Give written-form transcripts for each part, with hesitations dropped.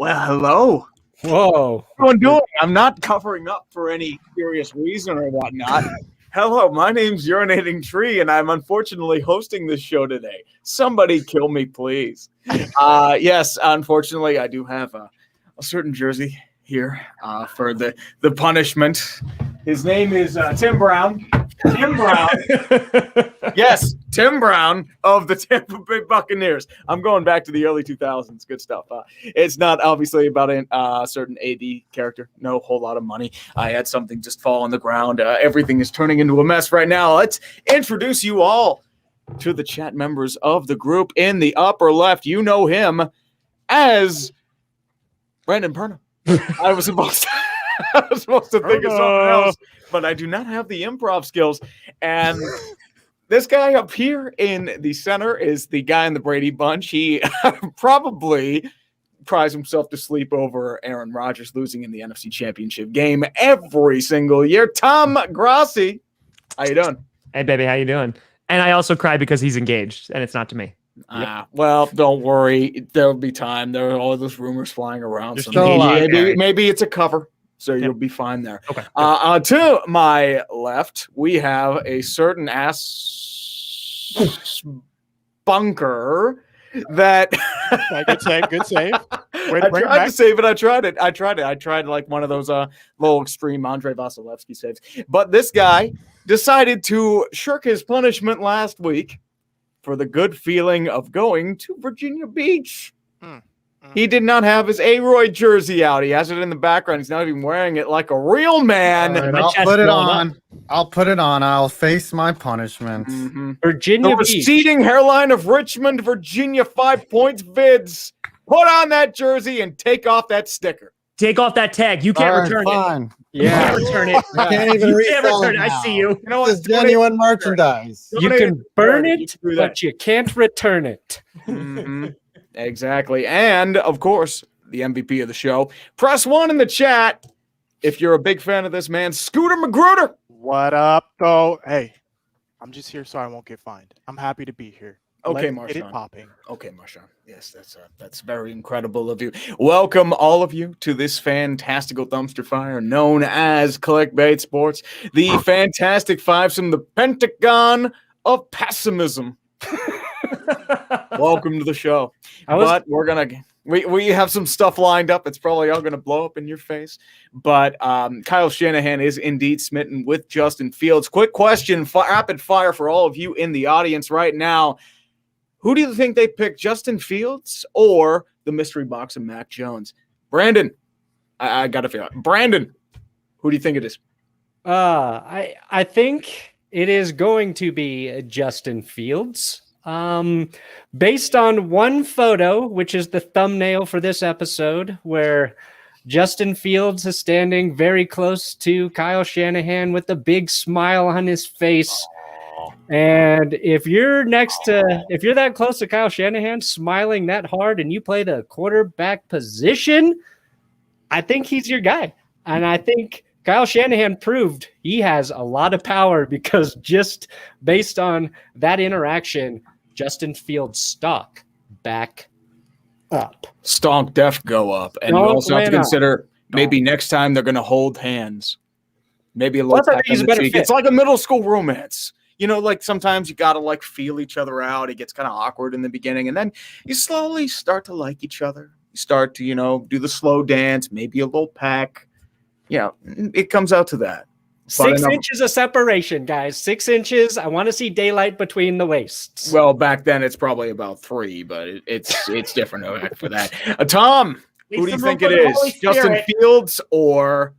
Well, hello. Whoa. What am I doing? I'm not covering up for any serious reason or whatnot. Hello, my name's Urinating Tree, and I'm unfortunately hosting this show today. Somebody kill me, please. Yes, unfortunately, I do have a certain jersey here for the punishment. His name is Tim Brown. Tim Brown. Yes, Tim Brown of the Tampa Bay Buccaneers. I'm going back to the early 2000s. Good stuff. It's not obviously about a certain AD character. No whole lot of money. I had something just fall on the ground. Everything is turning into a mess right now. Let's introduce you all to the chat members of the group. In the upper left, you know him as Brandon Perna. I was supposed to think of something else, but I do not have the improv skills. And this guy up here in the center is the guy in the Brady Bunch. He probably cries himself to sleep over Aaron Rodgers losing in the NFC Championship game every single year. Tom Grassi, how you doing? Hey, baby, how you doing? And I also cry because he's engaged, and it's not to me. Well, don't worry. There'll be time. There are all those rumors flying around. So maybe it's a cover. So you'll be fine there. Okay. To my left, we have a certain ass bunker that good save. I tried to save it. I tried it. I tried like one of those little extreme Andre Vasilevsky saves. But this guy decided to shirk his punishment last week for the good feeling of going to Virginia Beach. He did not have his Aroy jersey out. He has it in the background. He's not even wearing it like a real man. Right, I'll put it on. I'll put it on. I'll face my punishment. Virginia the receding hairline of Richmond, Virginia, 5 points vids. Put on that jersey and take off that sticker. Take off that tag. You can't return it. Yeah. You can't return it. I can't even return it. I see you. You know what? This is genuine merchandise. You can burn it, but you can't return it. Exactly. And, of course, the MVP of the show. Press 1 in the chat if you're a big fan of this man, Scooter Magruder. What up, though? Hey, I'm just here so I won't get fined. I'm happy to be here. Okay, Let's get it Marshawn. popping. Okay, Marshawn. Yes, that's very incredible of you. Welcome, all of you, to this fantastical dumpster fire known as Clickbait Sports, the Fantastic Fivesome, the Pentagon of Pessimism. Welcome to the show. But we're gonna we have some stuff lined up. It's probably all gonna blow up in your face. But Kyle Shanahan is indeed smitten with Justin Fields. Quick question, rapid fire for all of you in the audience right now. Who do you think they picked, Justin Fields or the mystery box of Mac Jones? Brandon, I got to figure out. Brandon, who do you think it is? I think it is going to be Justin Fields. Based on one photo, which is the thumbnail for this episode, where Justin Fields is standing very close to Kyle Shanahan with a big smile on his face. And if you're that close to Kyle Shanahan, smiling that hard, and you play the quarterback position, I think he's your guy. And I think Kyle Shanahan proved he has a lot of power, because just based on that interaction, Justin Fields' stock back up. Stonk def go up. And you also have to consider maybe next time they're going to hold hands. Maybe a little tap in the cheek. It's like a middle school romance. You know, like sometimes you got to like feel each other out. It gets kind of awkward in the beginning, and then you slowly start to like each other. You start to, do the slow dance, maybe a little peck. It comes out to that. 6 inches of separation, guys. 6 inches. I want to see daylight between the waists. Well, back then it's probably about 3, but it's different for that. Tom, who do you think it is? Justin Fields or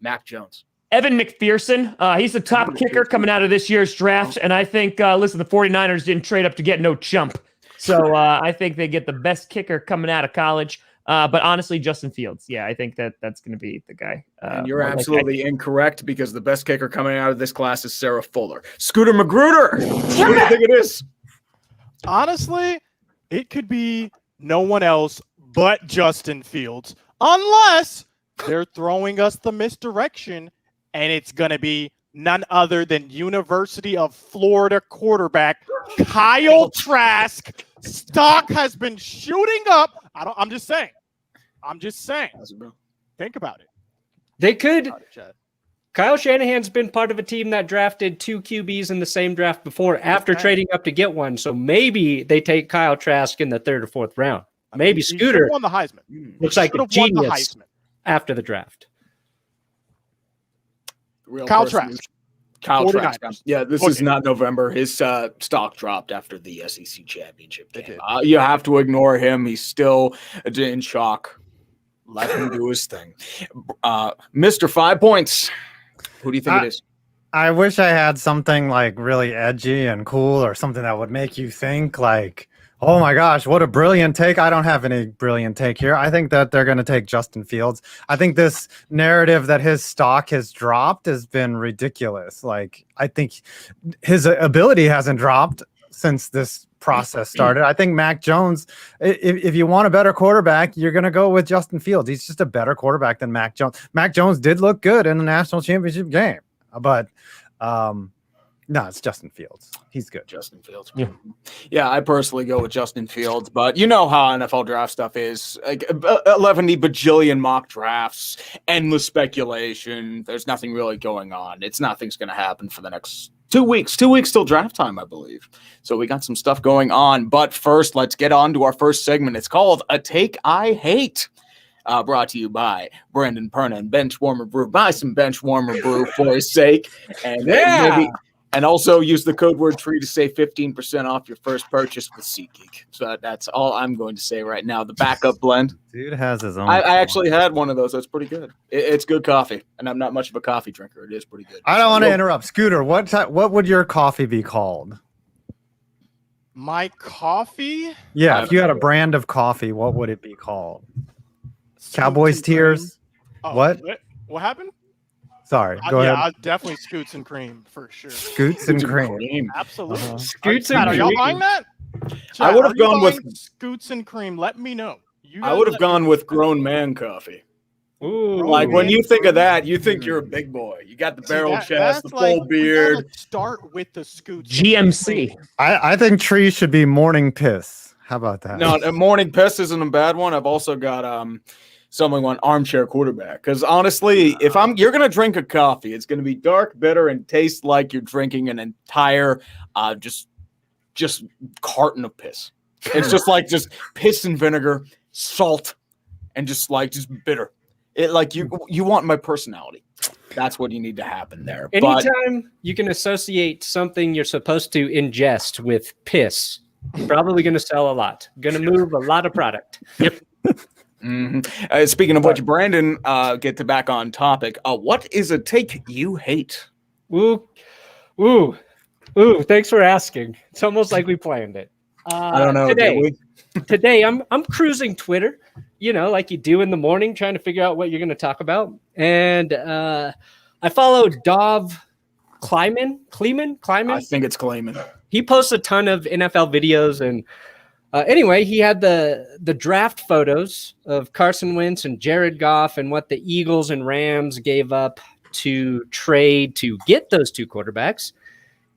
Mac Jones? Evan McPherson. He's the top kicker coming out of this year's draft. And I think, the 49ers didn't trade up to get no chump. So I think they get the best kicker coming out of college. But honestly, Justin Fields. Yeah, I think that's going to be the guy. And you're absolutely incorrect, because the best kicker coming out of this class is Sarah Fuller. Scooter Magruder. Who do you think it is? Honestly, it could be no one else but Justin Fields, unless they're throwing us the misdirection, and it's going to be none other than University of Florida quarterback Kyle Trask. Stock has been shooting up. I'm just saying. I'm just saying. Think about it. They could. Chad. Kyle Shanahan's been part of a team that drafted 2 QBs in the same draft before after trading up to get one. So maybe they take Kyle Trask in the 3rd or 4th round. Maybe Scooter won the Heisman. Looks like a genius after the draft. Kyle Trask. Kyle Trask. Yeah, this is not November. His stock dropped after the SEC championship game. You have to ignore him. He's still in shock. Let him do his thing. Mr. 5 points. Who do you think it is? I wish I had something like really edgy and cool or something that would make you think like, oh my gosh, what a brilliant take. I don't have any brilliant take here. I think that they're going to take Justin Fields. I think this narrative that his stock has dropped has been ridiculous. Like, I think his ability hasn't dropped since this process started. I think Mac Jones, if you want a better quarterback, you're going to go with Justin Fields. He's just a better quarterback than Mac Jones. Mac Jones did look good in the national championship game, but no, it's Justin Fields. He's good. Justin Fields. Yeah, I personally go with Justin Fields, but you know how NFL draft stuff is. Like 11 bajillion mock drafts, endless speculation. There's nothing really going on. Nothing's going to happen for the next 2 weeks. 2 weeks till draft time, I believe. So we got some stuff going on. But first, let's get on to our first segment. It's called A Take I Hate. Brought to you by Brandon Perna and Benchwarmer Brew. Buy some Benchwarmer Brew for his sake. And and also use the code word TREE to save 15% off your first purchase with SeatGeek. So that's all I'm going to say right now. The backup blend. Dude has his own. I actually had one of those. That's pretty good. It's good coffee. And I'm not much of a coffee drinker. It is pretty good. I don't want to interrupt. Scooter, what would your coffee be called? My coffee? Yeah, if you had a brand of coffee, what would it be called? Cowboys Tears? Oh, what? What happened? Sorry, go ahead. Yeah, definitely Scoots and Cream for sure. Scoots and Cream. Absolutely. Scoots and Are Cream. y'all buying that? I would have gone with Scoots and Cream. Let me know. I would have gone with grown man coffee. Ooh. Like when you think of that, you think you're a big boy. You got the barrel chest, the full beard. Start with the Scoots. GMC. I think Tree should be Morning Piss. How about that? No, Morning Piss isn't a bad one. I've also got someone on Armchair Quarterback. Because honestly, if you're gonna drink a coffee, it's gonna be dark, bitter, and taste like you're drinking an entire just carton of piss. It's just like just piss and vinegar, salt, and just bitter. It like you want my personality. That's what you need to happen there. Anytime you can associate something you're supposed to ingest with piss, you're probably going to sell a lot. Going to move a lot of product. Yep. Mm-hmm. Speaking of which, Brandon, get back on topic. What is a take you hate? Ooh. Thanks for asking. It's almost like we planned it. I don't know. Today, I'm cruising Twitter, like you do in the morning, trying to figure out what you're going to talk about. And I follow Dov Kleiman. I think it's Kleiman. He posts a ton of NFL videos, and anyway, he had the draft photos of Carson Wentz and Jared Goff and what the Eagles and Rams gave up to trade to get those two quarterbacks.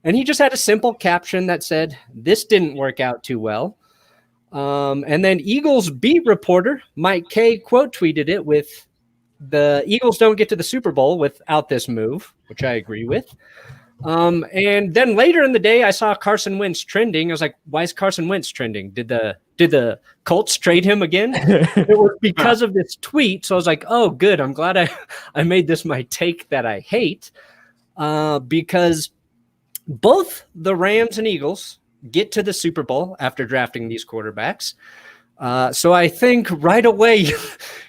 And he just had a simple caption that said, "This didn't work out too well." And then Eagles beat reporter Mike Kay quote tweeted it with, "The Eagles don't get to the Super Bowl without this move," which I agree with. And then later in the day, I saw Carson Wentz trending. I was like, "Why is Carson Wentz trending? Did the Colts trade him again?" It was because of this tweet. So I was like, "Oh, good. I'm glad I made this my take that I hate," because both the Rams and Eagles get to the Super Bowl after drafting these quarterbacks. So I think right away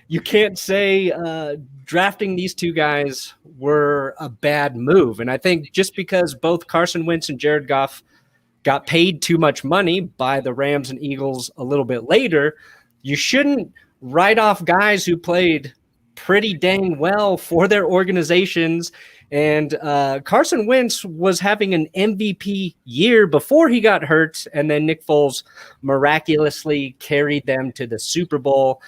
you can't say drafting these two guys were a bad move. And I think just because both Carson Wentz and Jared Goff got paid too much money by the Rams and Eagles a little bit later, you shouldn't write off guys who played pretty dang well for their organizations. And Carson Wentz was having an MVP year before he got hurt, and then Nick Foles miraculously carried them to the Super Bowl.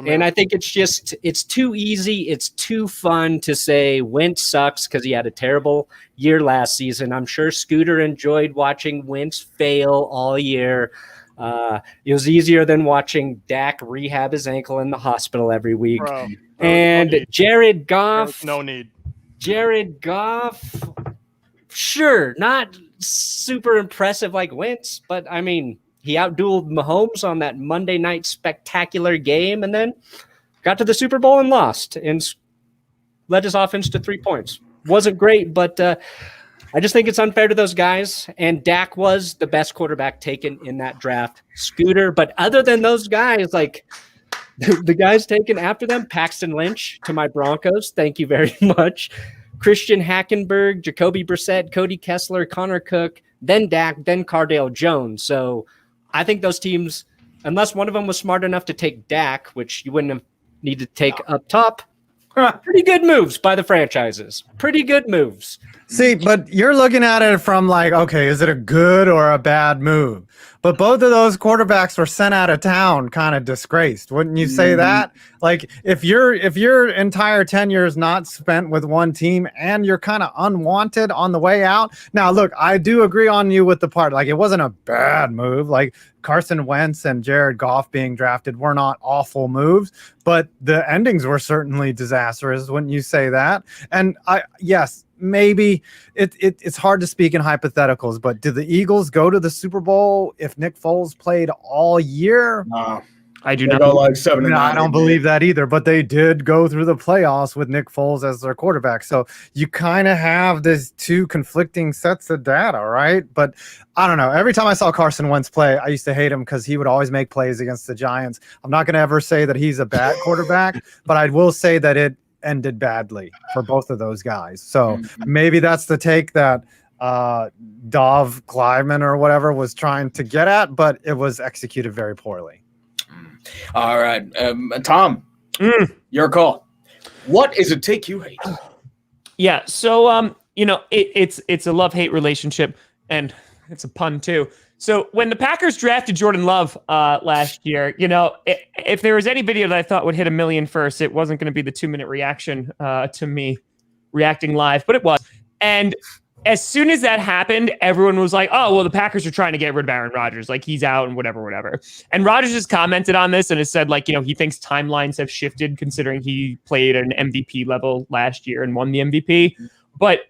And I think it's too easy, it's too fun to say Wentz sucks because he had a terrible year last season. I'm sure Scooter enjoyed watching Wentz fail all year. It was easier than watching Dak rehab his ankle in the hospital every week. Bro, And no need. Jared Goff, No need. sure, not super impressive like Wentz, but I mean, he outdueled Mahomes on that Monday night spectacular game and then got to the Super Bowl and lost and led his offense to 3 points. Wasn't great, but I just think it's unfair to those guys. And Dak was the best quarterback taken in that draft, Scooter. But other than those guys, like the guys taken after them, Paxton Lynch to my Broncos. Thank you very much. Christian Hackenberg, Jacoby Brissett, Cody Kessler, Connor Cook, then Dak, then Cardale Jones. So I think those teams, unless one of them was smart enough to take Dak, which you wouldn't have needed to take up top, pretty good moves by the franchises. Pretty good moves. See, but you're looking at it from like, okay, is it a good or a bad move? But both of those quarterbacks were sent out of town, kind of disgraced. Wouldn't you say that? Like, if your entire tenure is not spent with one team and you're kind of unwanted on the way out. Now, look, I do agree on you with the part. Like, it wasn't a bad move. Like, Carson Wentz and Jared Goff being drafted were not awful moves, but the endings were certainly disastrous. Wouldn't you say that? And yes, maybe it's hard to speak in hypotheticals, but did the Eagles go to the Super Bowl if Nick Foles played all year? I do They not. go like 7-9. No, I don't believe that either, but they did go through the playoffs with Nick Foles as their quarterback. So you kind of have these two conflicting sets of data, right? But I don't know. Every time I saw Carson Wentz play, I used to hate him because he would always make plays against the Giants. I'm not going to ever say that he's a bad quarterback, but I will say that it ended badly for both of those guys. So maybe that's the take that Dov Kleiman or whatever was trying to get at, but it was executed very poorly. All right. Tom, your call. What is a take you hate? Yeah. So, it's a love-hate relationship, and it's a pun too. So when the Packers drafted Jordan Love last year, if there was any video that I thought would hit 1 million first, it wasn't going to be the 2-minute reaction to me reacting live, but it was. And as soon as that happened, everyone was like, oh, well, the Packers are trying to get rid of Aaron Rodgers. Like, he's out and whatever. And Rodgers just commented on this and has said, like, he thinks timelines have shifted considering he played an MVP level last year and won the MVP. But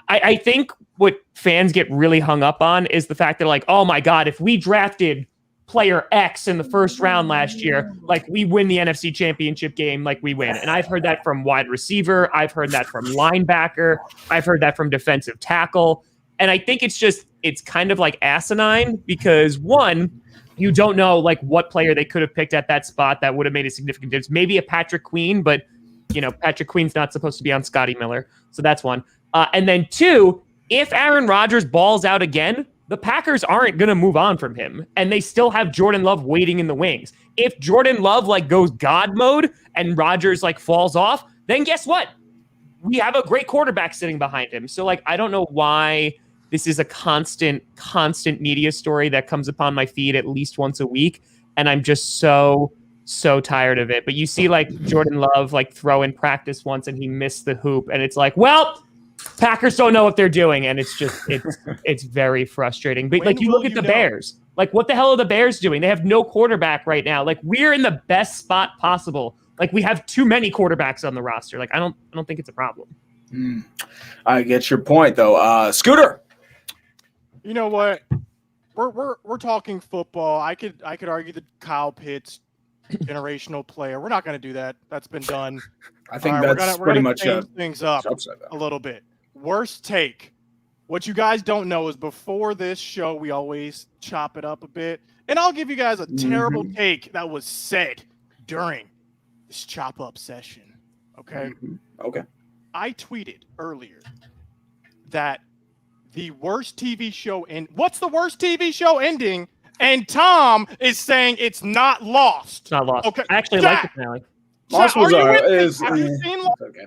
I think what fans get really hung up on is the fact that, like, oh, my God, if we drafted player X in the first round last year, like, we win the NFC Championship game, like, we win. And I've heard that from wide receiver. I've heard that from linebacker. I've heard that from defensive tackle. And I think it's kind of like asinine because, one, you don't know, like, what player they could have picked at that spot that would have made a significant difference. Maybe a Patrick Queen, but, Patrick Queen's not supposed to be on Scotty Miller. So that's one. And then two, if Aaron Rodgers balls out again, the Packers aren't going to move on from him, and they still have Jordan Love waiting in the wings. If Jordan Love, like, goes God mode and Rodgers, like, falls off, then guess what? We have a great quarterback sitting behind him. So, like, I don't know why this is a constant media story that comes upon my feed at least once a week, and I'm just so tired of it. But you see, like, Jordan Love, like, throw in practice once and he missed the hoop, and it's like, well, Packers don't know what they're doing, and it's very frustrating. But like, you look at the Bears, like, what the hell are the Bears doing? They have no quarterback right now. Like, we're in the best spot possible. Like, we have too many quarterbacks on the roster. Like, I don't think it's a problem. I get your point, though. Scooter. You know what? We're talking football. I could argue that Kyle Pitts, generational player. We're not going to do that. That's been done. I think we're that's gonna pretty much change things up a little bit. Worst take. What you guys don't know is before this show, we always chop it up a bit. And I'll give you guys a terrible take that was said during this chop up session. Okay? Okay. I tweeted earlier that the worst TV show what's the worst TV show ending? And Tom is saying it's not Lost. It's not Lost. Okay. I actually like the finale. Lost was have you seen Lost? Okay.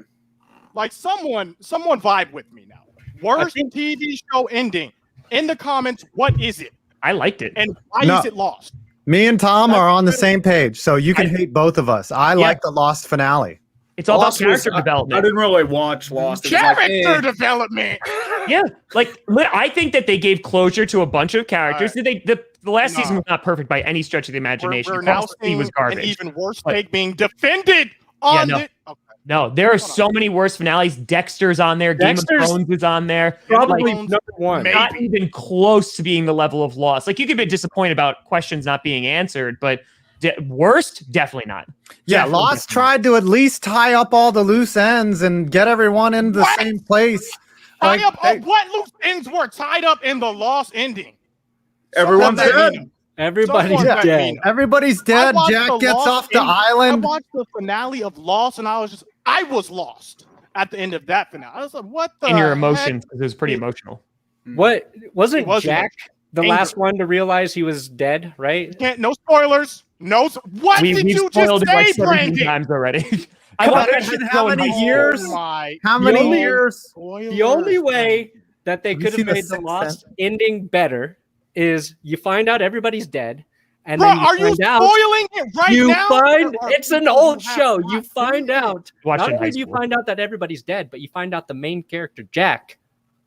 Like, someone vibe with me now. Worst TV show ending. In the comments, what is it? I liked it. And why is it Lost? Me and Tom are on the same page, so you can hate both of us. I like the Lost finale. It's all about Lost character I development. didn't really watch Lost. It was like, Character development. Yeah, like I think that they gave closure to a bunch of characters. The last season was not perfect by any stretch of the imagination. We're now Cross City seeing was garbage. an even worse take being defended on no. the. Okay. No, there are so many worse finales. Dexter's on there. Game of Thrones is on there. Probably Like, number one. not even close to being the level of loss. Like you could be disappointed about questions not being answered, but worst, definitely not. Yeah, Definitely Lost tried to at least tie up all the loose ends and get everyone in the same place. Like, What loose ends were tied up in the Lost ending? everyone's Someone dead. Everybody's Someone let dead. me know. everybody's I dead. watched Jack the gets Lost off the ending. island. I watched the finale of Lost, and I was lost at the end of that finale. I was like, what the In your heck? emotions, because it was pretty emotional. What wasn't It was Jack the anger. last one to realize he was dead? Right? No spoilers. What did We've you spoiled just it like say, 17 Brandon? times already. I Come watched on, that shit how so in many high school. years? Oh only- years? The only way that they Have you could have seen The made the Sixth Lost Sense? ending better is you find out everybody's dead, and Bro, then are you find out. spoiling it right You now? find Or it's an people old who have show. not You find seen it? out Watched not it in high only do you school. find out that everybody's dead, but you find out the main character Jack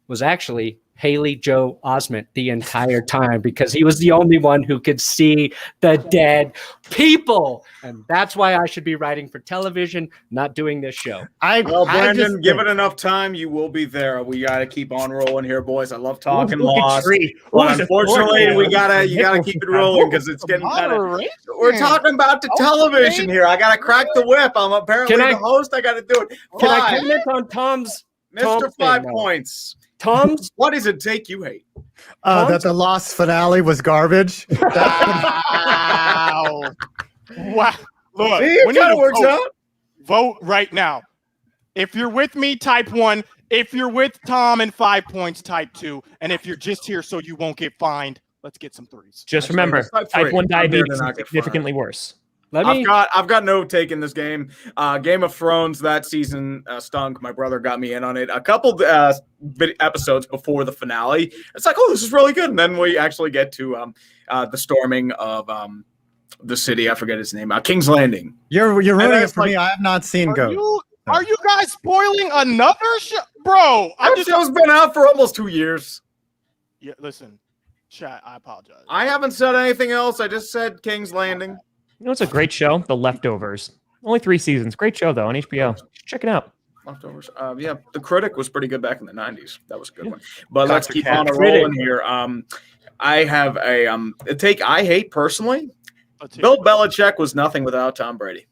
was actually Haley Joe Osment the entire time because he was the only one who could see the dead people, and that's why I should be writing for television, not doing this show. Well, I Brandon, just give think- it enough time. You will be there. We got to keep on rolling here, boys. I love talking Look at Lost. Tree. But Who's unfortunately, authoritative? you gotta keep it rolling because it's getting kind of. Moderation. We're talking about the television here. I gotta crack the whip. I'm apparently Can I- the host. I gotta do it. Can I Five, comment on Tom's Mr. Tom's 5 thing, though? points. Tom's What is it take you hate? that the Lost finale was garbage. Wow. Wow. Look, See, it we need kind to of works vote. out. Vote right now. If you're with me, type 1. If you're with Tom and 5 points, type 2. And if you're just here so you won't get fined, let's get some threes. Just That's remember, right, that's type three. 1 I'm there to diabetes not is get significantly worse. let me I've got no take in this game. Game of Thrones that season stunk. My brother got me in on it a couple episodes before the finale. It's like, oh, this is really good. And then we actually get to the storming of the city. I forget its name. King's Landing. You're ruining it that's for me. I have not seen Go. Are you guys spoiling another show? Bro, That show's been out for almost 2 years. Yeah, listen, chat, I apologize. I haven't said anything else. I just said King's Landing. You know, it's a great show, The Leftovers. Only 3 seasons. Great show, though, on HBO. Check it out. Leftovers. Yeah, The Critic was pretty good back in the 90s. That was a good one. But Dr. let's keep Cat. on rolling here. I have a take I hate personally. Let's hear Bill it. Belichick was nothing without Tom Brady.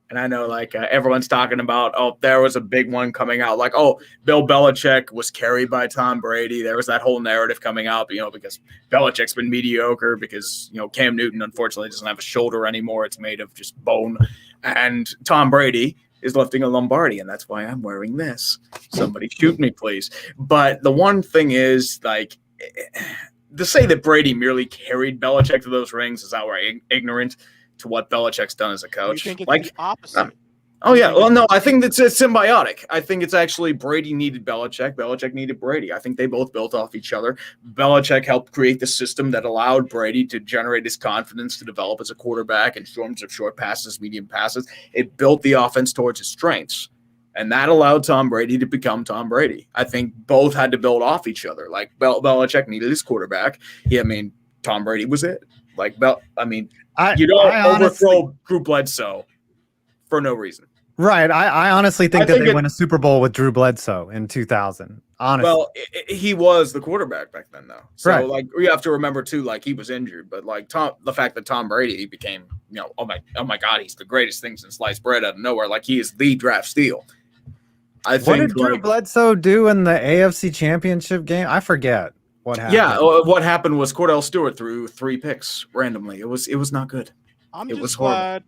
And I know everyone's talking about, oh, there was a big one coming out. Like, oh, Bill Belichick was carried by Tom Brady. There was that whole narrative coming out, because Belichick's been mediocre because, Cam Newton, unfortunately, doesn't have a shoulder anymore. It's made of just bone. And Tom Brady is lifting a Lombardi, and that's why I'm wearing this. Somebody shoot me, please. But the one thing is, to say that Brady merely carried Belichick to those rings is outright ignorant to what Belichick's done as a You coach. think it's the opposite? Oh, yeah. Well, no, I think it's symbiotic. I think it's actually Brady needed Belichick. Belichick needed Brady. I think they both built off each other. Belichick helped create the system that allowed Brady to generate his confidence to develop as a quarterback in terms of short passes, medium passes. It built the offense towards his strengths. And that allowed Tom Brady to become Tom Brady. I think both had to build off each other. Like Belichick needed his quarterback. Tom Brady was it. You don't overthrow Drew Bledsoe for no reason. Right. I honestly think I that think they win a Super Bowl with Drew Bledsoe in 2000. Honestly. Well, he was the quarterback back then, though. So, Right. you have to remember too, he was injured, but the fact that Tom Brady became, oh my God, he's the greatest thing since sliced bread out of nowhere. He is the draft steal. I think. What did Drew Bledsoe do in the AFC Championship game? I forget what happened. Yeah, what happened was Cordell Stewart threw 3 picks randomly. It was not good. I'm It just was horrible. glad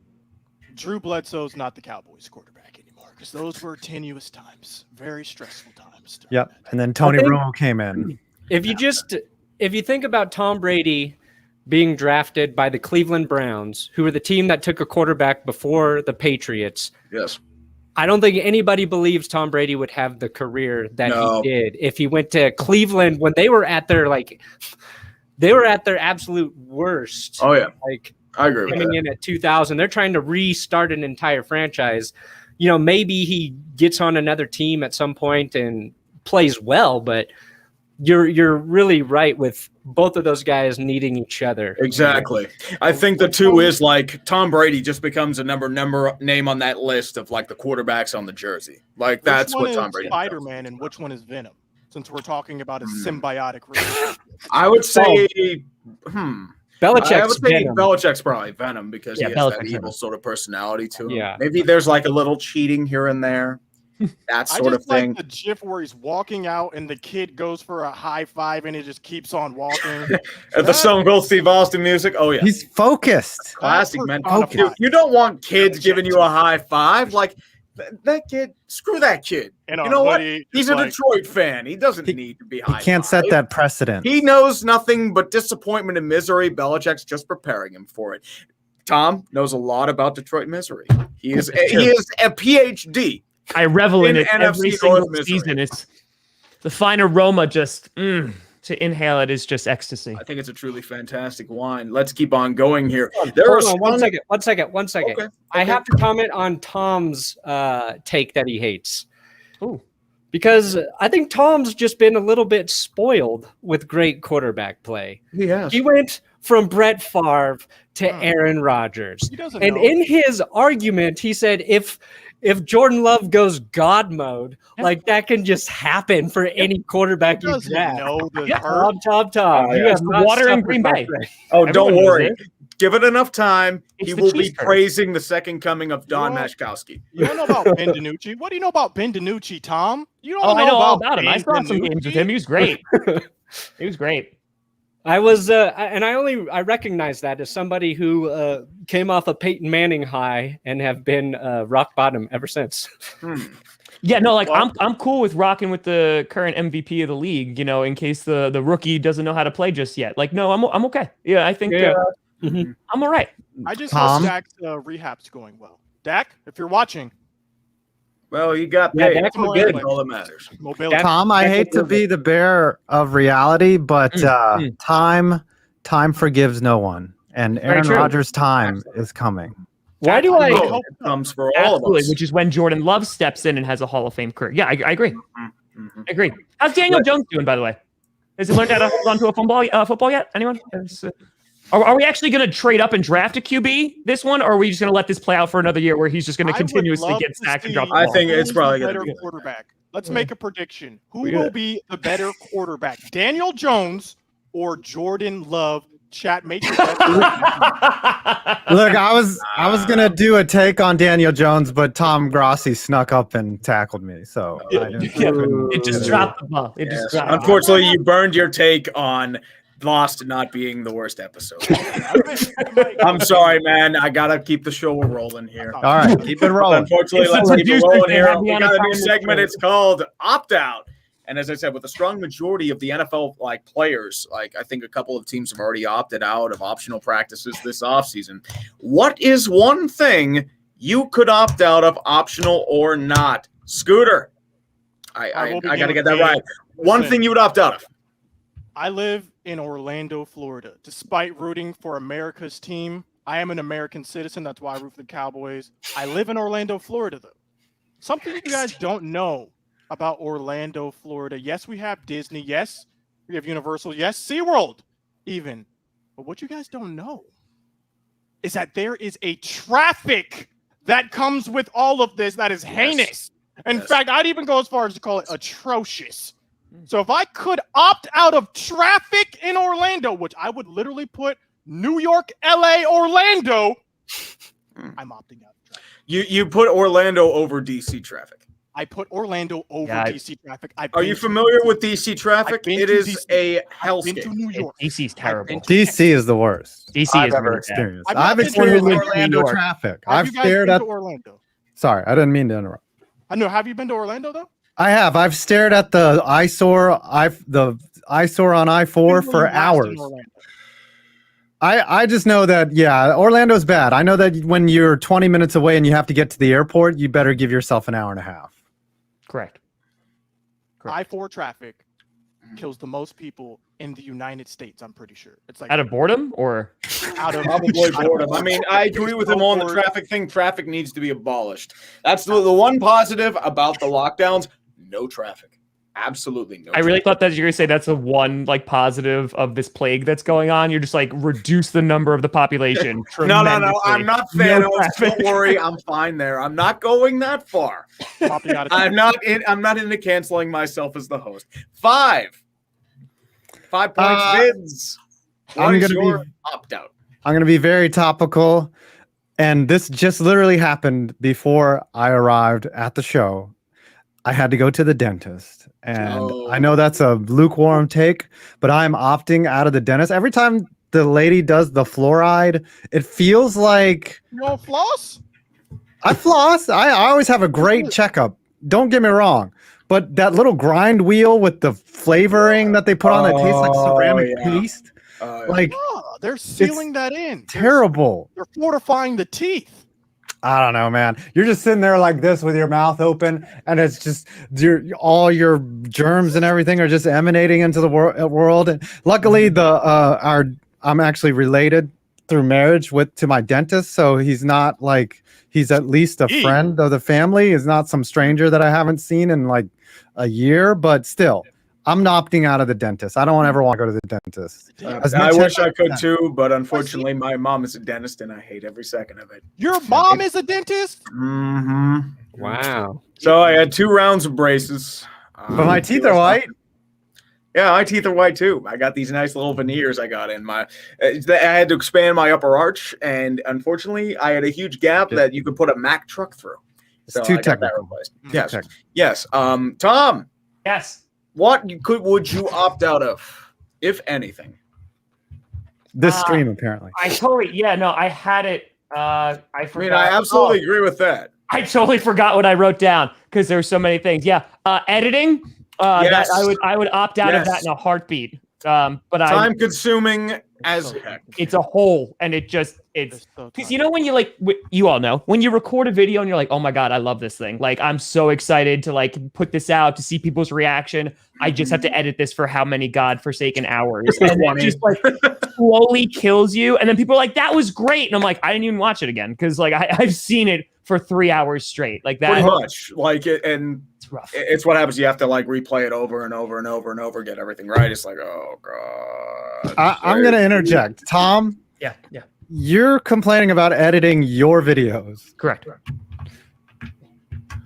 Drew Bledsoe's not the Cowboys quarterback anymore because those were tenuous times, very stressful times. Yep. And then Tony Romo came in. if you think about Tom Brady being drafted by the Cleveland Browns, who were the team that took a quarterback before the Patriots, Yes. I don't think anybody believes Tom Brady would have the career that No. he did if he went to Cleveland when they were at their absolute worst. Oh yeah, I agree with Coming that. in at 2000, they're trying to restart an entire franchise. maybe he gets on another team at some point and plays well, but you're really right with both of those guys needing each other. Exactly. I think the two is like Tom Brady just becomes a number name on that list of like the quarterbacks on the jersey. Like that's what Tom Brady does. Spider-Man and which one is Venom? Since we're talking about a symbiotic relationship. I would say, Belichick's Belichick's probably Venom because he has that evil sort of personality to him. Yeah. Maybe there's like a little cheating here and there. That sort of thing. Like the GIF where he's walking out and the kid goes for a high five and he just keeps on walking. The Stone Cold Steve Austin music. Oh yeah, he's focused. Classic, man. You don't want kids giving you a high five. Like that kid. Screw that kid. You know what? He's a Detroit fan. He doesn't need to be high. He can't set that precedent. He knows nothing but disappointment and misery. Belichick's just preparing him for it. Tom knows a lot about Detroit misery. He is a PhD. I revel in it every single season. It's the fine aroma, just to inhale it is just ecstasy. I think it's a truly fantastic wine. Let's keep on going here. One second. Okay. I have to comment on Tom's take that he hates. Ooh. Because I think Tom's just been a little bit spoiled with great quarterback play. He went from Brett Favre to Aaron Rodgers. In his argument, he said if Jordan Love goes God mode, like that can just happen for any quarterback you draft. Tom. You have water in Green Bay. Oh, don't worry. Give it enough time. He will be praising the second coming of Don Mashkowski. You don't know about Ben DiNucci? What do you know about Ben DiNucci, Tom? You don't know I know all about him. I saw some games with him. He was great. He was great. I was, and I recognize that as somebody who came off a Peyton Manning high and have been rock bottom ever since. Yeah, no, like I'm cool with rocking with the current MVP of the league. In case the rookie doesn't know how to play just yet. Like, no, I'm okay. Yeah, I think I'm all right. I just hope Dak's rehab's going well. Dak, if you're watching. Well, you got paid. That's all that matters. Tom, I hate to be the bearer of reality, but time forgives no one, and Aaron Rodgers' time is coming. Why do I hope it comes for all of us? Which is when Jordan Love steps in and has a Hall of Fame career. Yeah, I agree. I agree. How's Daniel Jones doing, by the way? Has he learned how to hold on to a football yet? Anyone? Are we actually going to trade up and draft a QB this one, or are we just going to let this play out for another year where he's just going to continuously get sacked and drop the ball? I think it's probably going to be quarterback. Let's make a prediction. Who will be the better quarterback, Daniel Jones or Jordan Love? Chat, make your bet. Look, I was going to do a take on Daniel Jones, but Tom Grossi snuck up and tackled me, so it just dropped the ball. Unfortunately, you burned your take on Lost not being the worst episode. I'm sorry, man. I gotta keep the show rolling here. All right, keep it rolling. Unfortunately, let's keep it rolling here. We got a new segment. It's called Opt Out. And as I said, with a strong majority of the NFL players, I think a couple of teams have already opted out of optional practices this offseason. What is one thing you could opt out of, optional or not? Scooter, I gotta get that right. One thing you would opt out of. I live in Orlando, Florida. Despite rooting for America's team, I am an American citizen. That's why I root for the Cowboys. I live in Orlando, Florida, though. Something you guys don't know about Orlando, Florida. Yes, we have Disney. Yes, we have Universal. Yes, SeaWorld even. But what you guys don't know is that there is a traffic that comes with all of this that is heinous. In fact, I'd even go as far as to call it atrocious. So if I could opt out of traffic in Orlando, which I would literally put New York, LA, Orlando, I'm opting out of traffic. You put Orlando over DC traffic. I put Orlando over DC traffic. Are you familiar with DC traffic? It is a hellscape. I've been to New York. DC's terrible. DC is the worst. DC I've is ever really experienced. bad. I've experienced Orlando traffic. I've stared at Orlando. Sorry, I didn't mean to interrupt. I know. Have you been to Orlando though? I have. I've stared at the eyesore on I-4 for hours. I just know that, Orlando's bad. I know that when you're 20 minutes away and you have to get to the airport, you better give yourself an hour and a half. Correct. I-4 traffic kills the most people in the United States. I'm pretty sure it's like Out of boredom or out of Probably boredom. I mean, I agree with him on the traffic thing. Traffic needs to be abolished. That's the one positive about the lockdowns. No traffic. Absolutely no. I really thought that you were going to say that's the one like positive of this plague that's going on. You're just like reduce the number of the population. No. I'm not Thanos. No Don't worry, I'm fine there. I'm not going that far. I'm not into canceling myself as the host. 5 points Vids. I'm gonna your opt out? I'm going to be very topical. And this just literally happened before I arrived at the show. I had to go to the dentist. And I know that's a lukewarm take, but I'm opting out of the dentist. Every time the lady does the fluoride, it feels like... You don't floss? I floss. I always have a great checkup. Don't get me wrong. But that little grind wheel with the flavoring that they put on that tastes like ceramic paste. Like they're sealing that in. Terrible. They're fortifying the teeth. I don't know, man. You're just sitting there like this with your mouth open, and it's just all your germs and everything are just emanating into the world. And luckily, I'm actually related through marriage to my dentist, so he's not like he's at least a friend of the family. He's not some stranger that I haven't seen in like a year, but still. I'm opting out of the dentist. I don't ever want to go to the dentist. I wish I could too, but unfortunately, my mom is a dentist, and I hate every second of it. Your mom is a dentist? Mm-hmm. Wow. So I had 2 rounds of braces. But my teeth are white. Yeah, my teeth are white too. I got these nice little veneers I got in my. I had to expand my upper arch, and unfortunately, I had a huge gap that you could put a Mack truck through. So too I got that technical. replaced. Yes. Tom. yes. What would you opt out of, if anything? This stream, apparently. I had it. I forgot. I mean, I absolutely agree with that. I totally forgot what I wrote down because there were so many things. Yeah, editing. Yes. That I would opt out of that in a heartbeat. But Time consuming as heck. It's a whole, and it's because you know when you you all know when you record a video and you're like, oh my god, I love this thing. Like I'm so excited to like put this out to see people's reaction. I just have to edit this for how many godforsaken hours, and it just like slowly kills you. And then people are like, that was great, and I'm like, I didn't even watch it again because like I've seen it for 3 hours straight, like that. Pretty much, like it, and it's rough. It's what happens. You have to like replay it over and over and over and over, get everything right. It's like, oh god. I'm gonna interject, Tom. Yeah. You're complaining about editing your videos. Correct. Okay.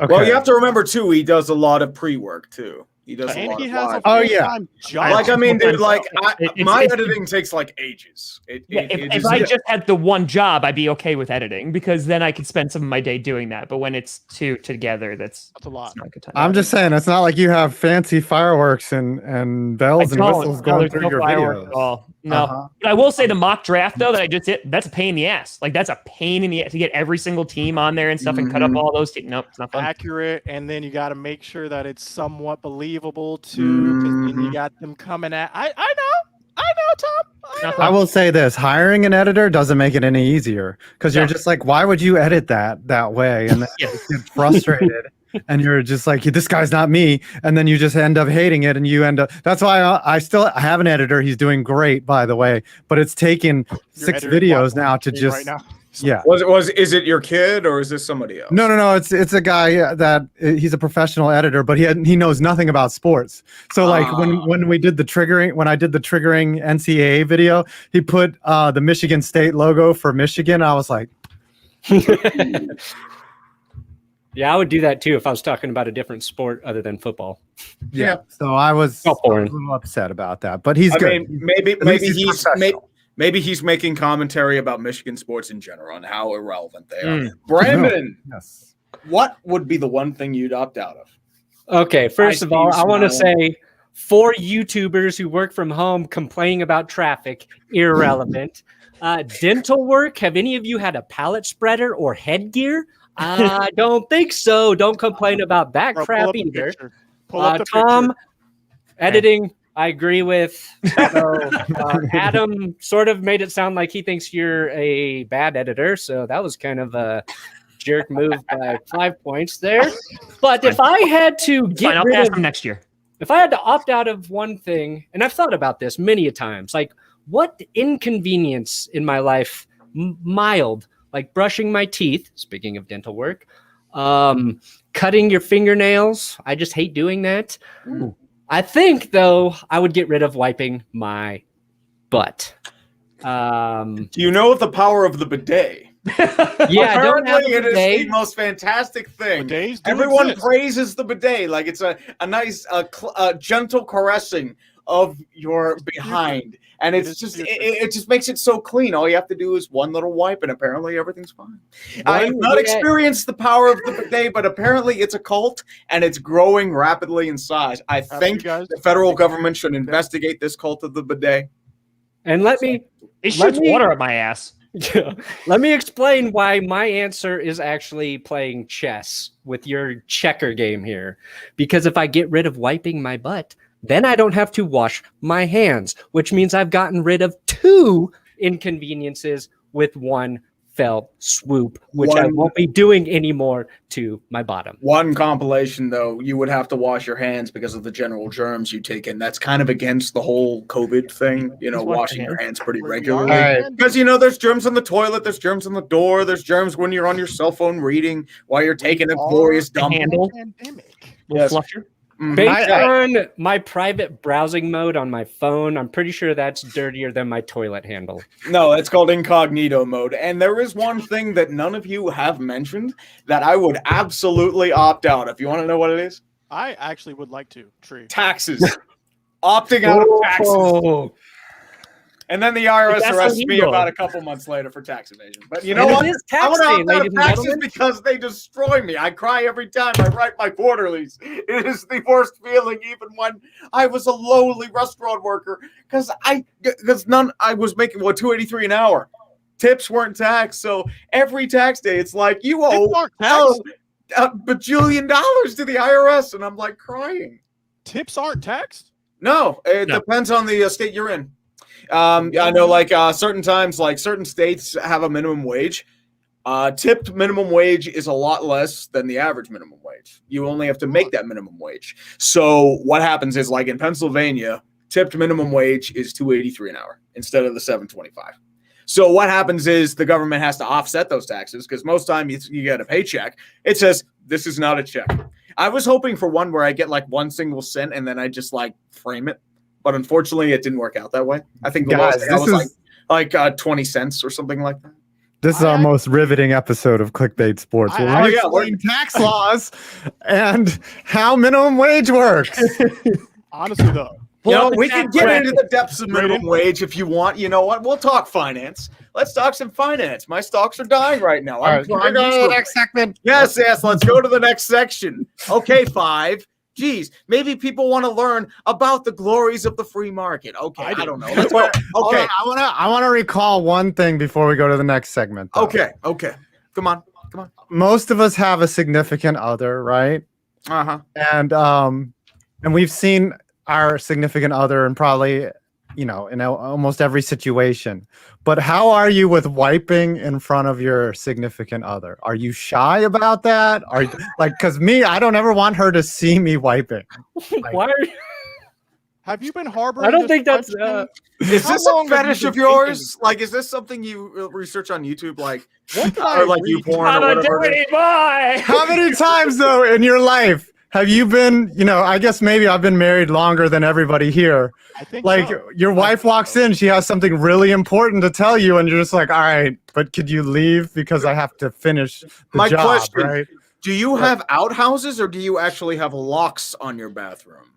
Well, you have to remember too. He does a lot of pre-work too. He does a And lot he of has live. a full-time job. Like I mean, dude, like my it's- editing takes like ages. If I just had the one job, I'd be okay with editing because then I could spend some of my day doing that. But when it's 2 together, that's a lot. not a good time. I'm just saying, it's not like you have fancy fireworks and bells and whistles going there's through your fireworks videos. at all. No, But I will say the mock draft though that I just did, that's a pain in the ass. Like that's a pain in the ass to get every single team on there and stuff and cut up all those teams. Nope, it's not fun. Accurate, and then you got to make sure that it's somewhat believable too, because then you got them coming at. I know, Tom. I will say this: hiring an editor doesn't make it any easier because you're just like, why would you edit that way? And then you get frustrated, and you're just like, this guy's not me, and then you just end up hating it, and you end up. That's why I have an editor. He's doing great, by the way, but it's taken 6 videos now to just. Right now. Yeah. Is it your kid or is this somebody else? No. It's a guy that he's a professional editor, but he knows nothing about sports. So like when we did the triggering, when I did the triggering NCAA video, he put the Michigan State logo for Michigan. I was like, Yeah, I would do that too if I was talking about a different sport other than football. yeah. So I was a little upset about that, but he's good. Mean, maybe he's making commentary about Michigan sports in general and how irrelevant they are. Brandon, Yes. what would be the one thing you'd opt out of? Okay, first of all, I want to smiling. say for YouTubers who work from home complaining about traffic, irrelevant. Dental work, have any of you had a palate spreader or headgear? I don't think so. Don't complain about that Bro, crap pull up the either. picture. Pull up the Tom, picture. editing, I agree with. So, Adam sort of made it sound like he thinks you're a bad editor, so that was kind of a jerk move by 5 points there. But if I had to Fine, get I'll rid pass of them next year. if I had to opt out of one thing, and I've thought about this many a times, like what inconvenience in my life, mild, like brushing my teeth, speaking of dental work, cutting your fingernails. I just hate doing that. Ooh. I think, though, I would get rid of wiping my butt. Do you know the power of the bidet? Yeah, I don't have Apparently, a it is bidet. the most fantastic thing. Bidets do Everyone exist. praises the bidet like it's a nice, gentle caressing of your behind, and It it's is just beautiful. it just makes it so clean. All you have to do is one little wipe, and apparently everything's fine. I have not experienced the power of the bidet, but apparently it's a cult and it's growing rapidly in size. I Have think you guys- the federal government should investigate this cult of the bidet. And let me It shoots me- water at my ass. let me explain why my answer is actually playing chess with your checker game here. Because if I get rid of wiping my butt, then I don't have to wash my hands, which means I've gotten rid of 2 inconveniences with one fell swoop, which I One- won't be doing anymore to my bottom. One compilation, though, you would have to wash your hands because of the general germs you take in. That's kind of against the whole COVID thing, Just wash washing your your hands pretty We are regularly. Alright. Because, there's germs on the toilet, there's germs on the door, there's germs when you're on your cell phone reading while you're taking a glorious dump. handle. Pandemic. Little Yes. flusher. Mhm. Based on my private browsing mode on my phone, I'm pretty sure that's dirtier than my toilet handle. No, it's called incognito mode. And there is one thing that none of you have mentioned that I would absolutely opt out. If you want to know what it is, I actually would like to. Tree. taxes. Opting out of taxes. Oh, And then the IRS That's arrests me illegal. about a couple months later for tax evasion. But you know and what? it is I tax want to day, opt out ladies of and taxes gentlemen. because they destroy me. I cry every time I write my quarterlies. It is the worst feeling, even when I was a lowly restaurant worker, because I was making $2.83 an hour. Tips weren't taxed, so every tax day it's like you owe Tips aren't taxed. a bajillion dollars to the IRS, and I'm like crying. Tips aren't taxed. No, it No. depends on the state you're in. I know, like certain times, like certain states have a minimum wage. Tipped minimum wage is a lot less than the average minimum wage. You only have to make that minimum wage. So what happens is, like in Pennsylvania, tipped minimum wage is $2.83 an hour instead of the $7.25. So what happens is the government has to offset those taxes because most time you get a paycheck. It says this is not a check. I was hoping for one where I get like 1 single cent and then I just like frame it. But unfortunately, it didn't work out that way. I think the Guys, lowest I this was is- like 20 cents or something like that. This is our most riveting episode of Clickbait Sports. I- Where I- we yeah, explain tax laws and how minimum wage works. Honestly, though. We can get into the depths of minimum wage if you want. You know what? We'll talk finance. Let's talk some finance. My stocks are dying right now. All right, can we go to the next segment? Yes. Let's go to the next section. Okay, 5. Geez, maybe people want to learn about the glories of the free market. Okay, I don't know. Let's go. Hold Okay, on, I want to recall one thing before we go to the next segment. though. okay. Come on. Most of us have a significant other, right? Uh-huh. And we've seen our significant other in probably, in almost every situation. But how are you with wiping in front of your significant other? Are you shy about that? Are you, because me, I don't ever want her to see me wiping. why? Are Have you been harboring? I don't this think that's. question? Is How this a long have you fetish been of yours? Like, is this something you research on YouTube? Like, What did I or like read? you porn or I'm a whatever? dirty boy. How many times though in your life have you been, I guess maybe I've been married longer than everybody here. I think Like so. your wife walks in, she has something really important to tell you, and you're just like, all right, but could you leave because I have to finish the My job, question, right? do you have outhouses or do you actually have locks on your bathroom?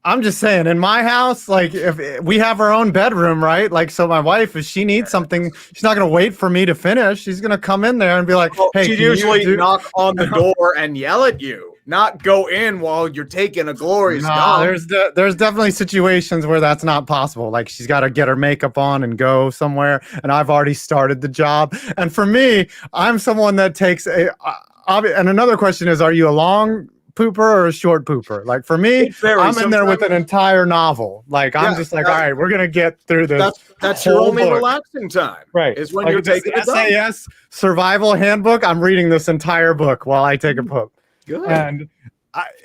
I'm just saying, in my house, like if we have our own bedroom, right? Like, so my wife, if she needs something, she's not gonna wait for me to finish. She's gonna come in there and be like, Well, "Hey, she'd can you usually do-" knock on the door and yell at you, not go in while you're taking a glorious Nah, dump. there's definitely situations where that's not possible. Like she's got to get her makeup on and go somewhere, and I've already started the job. And for me, I'm someone that takes and another question is, are you a long pooper or a short pooper? Like for me, It varies. I'm in there with an Sometimes- entire novel. Like I'm Yeah, just like, that's- all right, we're gonna get through this. That's your whole only book. relaxing time. Right. Is when Like you're this taking a dump. SAS survival handbook. I'm reading this entire book while I take a poop. Good. And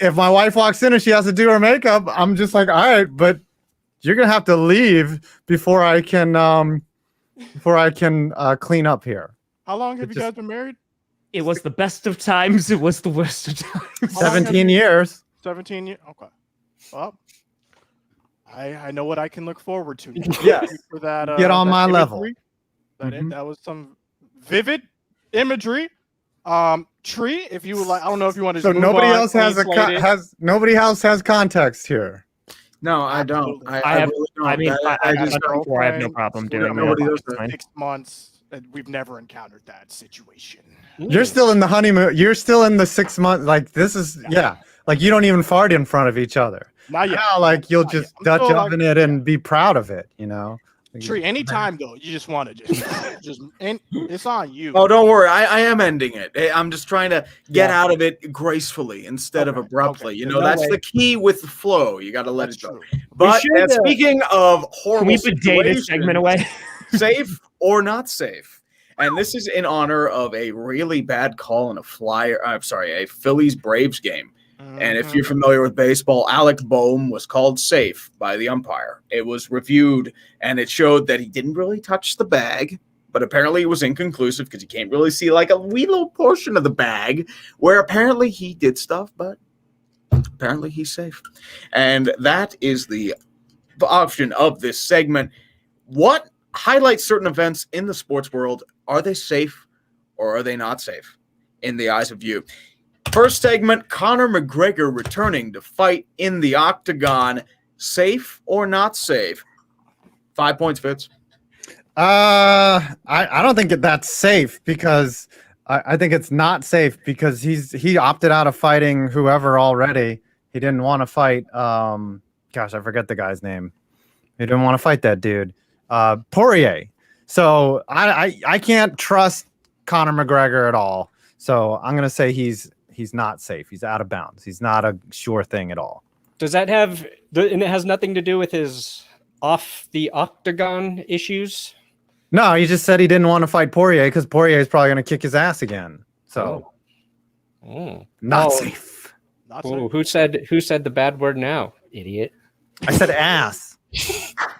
if my wife walks in and she has to do her makeup, I'm just like, all right, but you're gonna have to leave before I can clean up here. How long have you guys been married? It was the best of times. It was the worst of times. 17 years. 17 years. Okay. Well, I know what I can look forward to. Yes. For that, Get on that my imagery. level. That was some vivid imagery. Tree, if you would like, I don't know if you want to. So nobody else has context here. No, I don't. I have. really don't. I mean, I just don't. I have no problem doing nobody that. does It's fine. 6 months, and we've never encountered that situation. You're still in the honeymoon. You're still in the 6 months. Like this is Like you don't even fart in front of each other. Not yet. Now, like you'll Not just yet. Dutch oven it and be proud of it. You know. Tree, anytime though, you just want to and it's on you. Oh, don't worry. I am ending it. I'm just trying to get out of it gracefully instead of abruptly. Okay. You know, that's the key with the flow. You got to let That's it go. true. But should, speaking of horrible Can we put this segment away? safe or not safe. And this is in honor of a really bad call in a Phillies Braves game. And if you're familiar with baseball, Alec Boehm was called safe by the umpire. It was reviewed, and it showed that he didn't really touch the bag, but apparently it was inconclusive because you can't really see like a wee little portion of the bag where apparently he did stuff, but apparently he's safe. And that is the option of this segment. What highlights certain events in the sports world? Are they safe or are they not safe in the eyes of you? First segment, Conor McGregor returning to fight in the octagon. Safe or not safe? 5 points, Fitz. I don't think that's safe because I think it's not safe because he opted out of fighting whoever already. He didn't want to fight. Gosh, I forget the guy's name. He didn't want to fight that dude, Poirier. So I can't trust Conor McGregor at all. So I'm gonna say he's not safe. He's out of bounds. He's not a sure thing at all. Does that have? And it has nothing to do with his off the octagon issues. No, he just said he didn't want to fight Poirier because Poirier is probably going to kick his ass again. So, not safe. Not Ooh, safe. who said the bad word now, idiot? I said ass.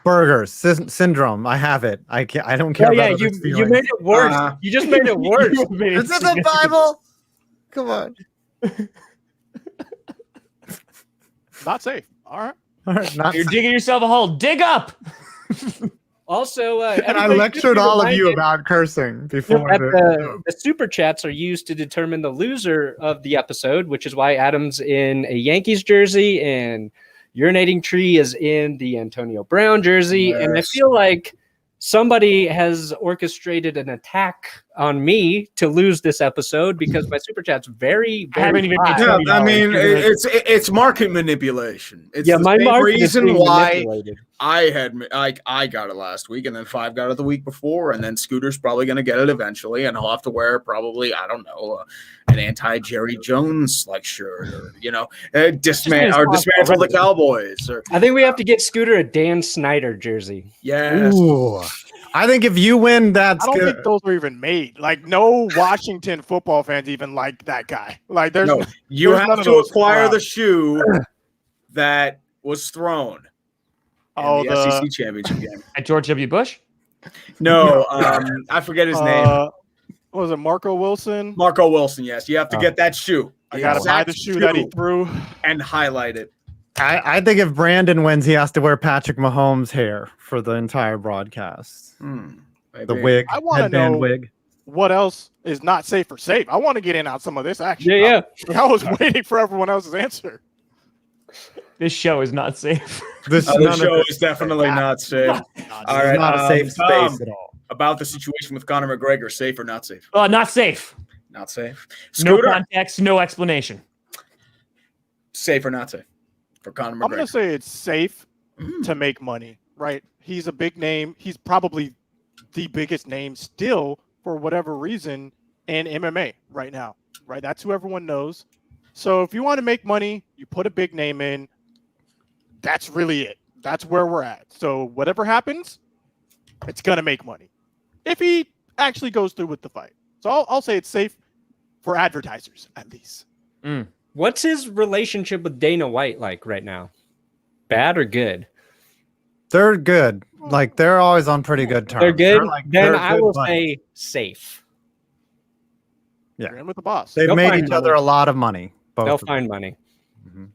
Burgers syndrome. I have it. I don't care. Oh, yeah, about others' you feelings. made it worse. You just made it worse. Is this the Bible? Come on. Not safe. All right. All right, not You're safe. digging yourself a hole. Dig up. Also, And I everybody lectured should be all of you reminded about cursing before. that the super chats are used to determine the loser of the episode, which is why Adam's in a Yankees jersey and Urinating Tree is in the Antonio Brown jersey. Yes. And I feel like somebody has orchestrated an attack on me to lose this episode because my super chat's very, I haven't very even high. been Yeah, I mean, it's market manipulation. It's the my same market is reason being why manipulated. I got it last week, and then 5 got it the week before, and then Scooter's probably going to get it eventually, and he'll have to wear probably, I don't know, an anti-Jerry Jones like shirt, or dismantle the Cowboys, or I think we have to get Scooter a Dan Snyder jersey. yes. Ooh. I think if you win, that's I don't good. think those were even made. Like, no Washington football fans even like that guy. Like, there's No, you there's none have of to those acquire around. the shoe that was thrown in the SEC championship game. At George W. Bush. No, I forget his name. What was it, Marco Wilson? Marco Wilson. Yes, you have to get that shoe. I gotta buy the shoe that he threw. and highlight it. I think if Brandon wins, he has to wear Patrick Mahomes' hair for the entire broadcast. The wig, I want to headband know wig. what else is not safe or safe. I want to get in on some of this action. Yeah. I was waiting for everyone else's answer. This show is not safe. This The show is definitely not safe. All right, not a safe Tom, space at all. about the situation with Conor McGregor, safe or not safe? Not safe. Not safe. No Scooter, context. No explanation. safe or not safe for Conor I'm going McGregor? to say it's safe to make money, right? He's a big name. He's probably the biggest name still for whatever reason in MMA right now, right? That's who everyone knows. So if you want to make money, you put a big name in. That's really it. That's where we're at. So whatever happens, it's going to make money if he actually goes through with the fight. So I'll say it's safe for advertisers, at least. What's his relationship with Dana White like right now? Bad or good? They're good. Like they're always on pretty good terms. They're good. Then they're I good will buddies. say safe. Yeah. You're in with the boss. They've They'll made find each other money. a lot of money. Both They'll of them. find money. Mhm.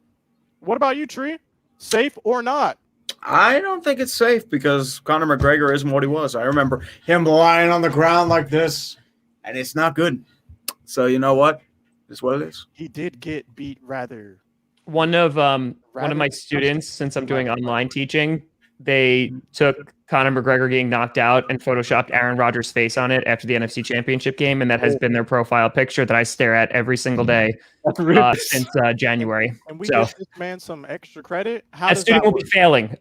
What about you, Tree? Safe or not? I don't think it's safe because Conor McGregor isn't what he was. I remember him lying on the ground like this, and it's not good. So you know what? It's what it is. He did get beat rather. One of my Rather- students, since I'm doing online teaching, they took Conor McGregor getting knocked out and photoshopped Aaron Rodgers' face on it after the NFC Championship game, and that has been their profile picture that I stare at every single day since January. And we So- give this man some extra credit. How That does student that will be work? failing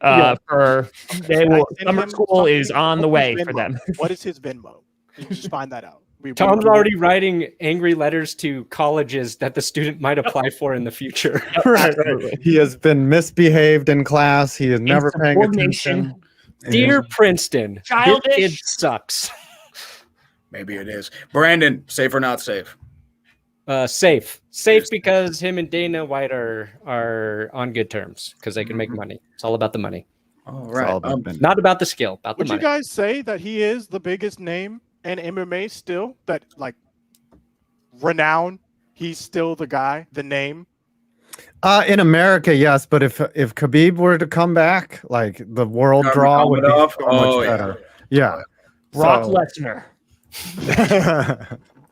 for they will, Send summer him school something. is on the What's his way for Venmo? them. What is his Venmo? You just find that out. Tom's already writing angry letters to colleges that the student might apply for in the Right. future. Absolutely. He has been misbehaved in class. He is never paying Insubordination. attention. Dear Princeton, Childish. this kid sucks. Maybe it is. Brandon, safe or not safe? Safe because him and Dana White are on good terms because they can make money. It's all about the money, All It's right. all about Ben. not about the skill, about the Would you money. guys say that he is the biggest name in MMA still? That like renowned? He's still the guy, the name. In America, yes, but if Khabib were to come back, like the world Start draw would be Muhammad so off? much Oh, yeah. better. Yeah. Brock So- Lesnar.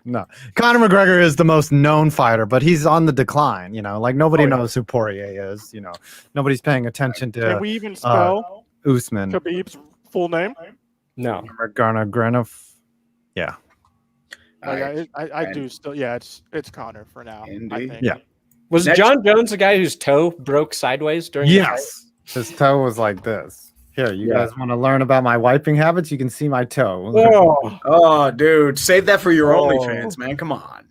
No, Conor McGregor is the most known fighter, but he's on the decline. You know, like nobody Oh, yeah. knows who Poirier is. You know, nobody's paying attention Can to we even spell Usman. Khabib's full name? No, Granov. Yeah. Like, Alright. I do still. Yeah, it's Connor for now. I Indeed. think. Yeah. was Next- John Jones the guy whose toe broke sideways during? the fight? Yes. His toe was like this. Here, you Yeah. guys want to learn about my wiping habits? You can see my toe. Oh, Oh, dude, save that for your Oh. OnlyFans, man. Come on.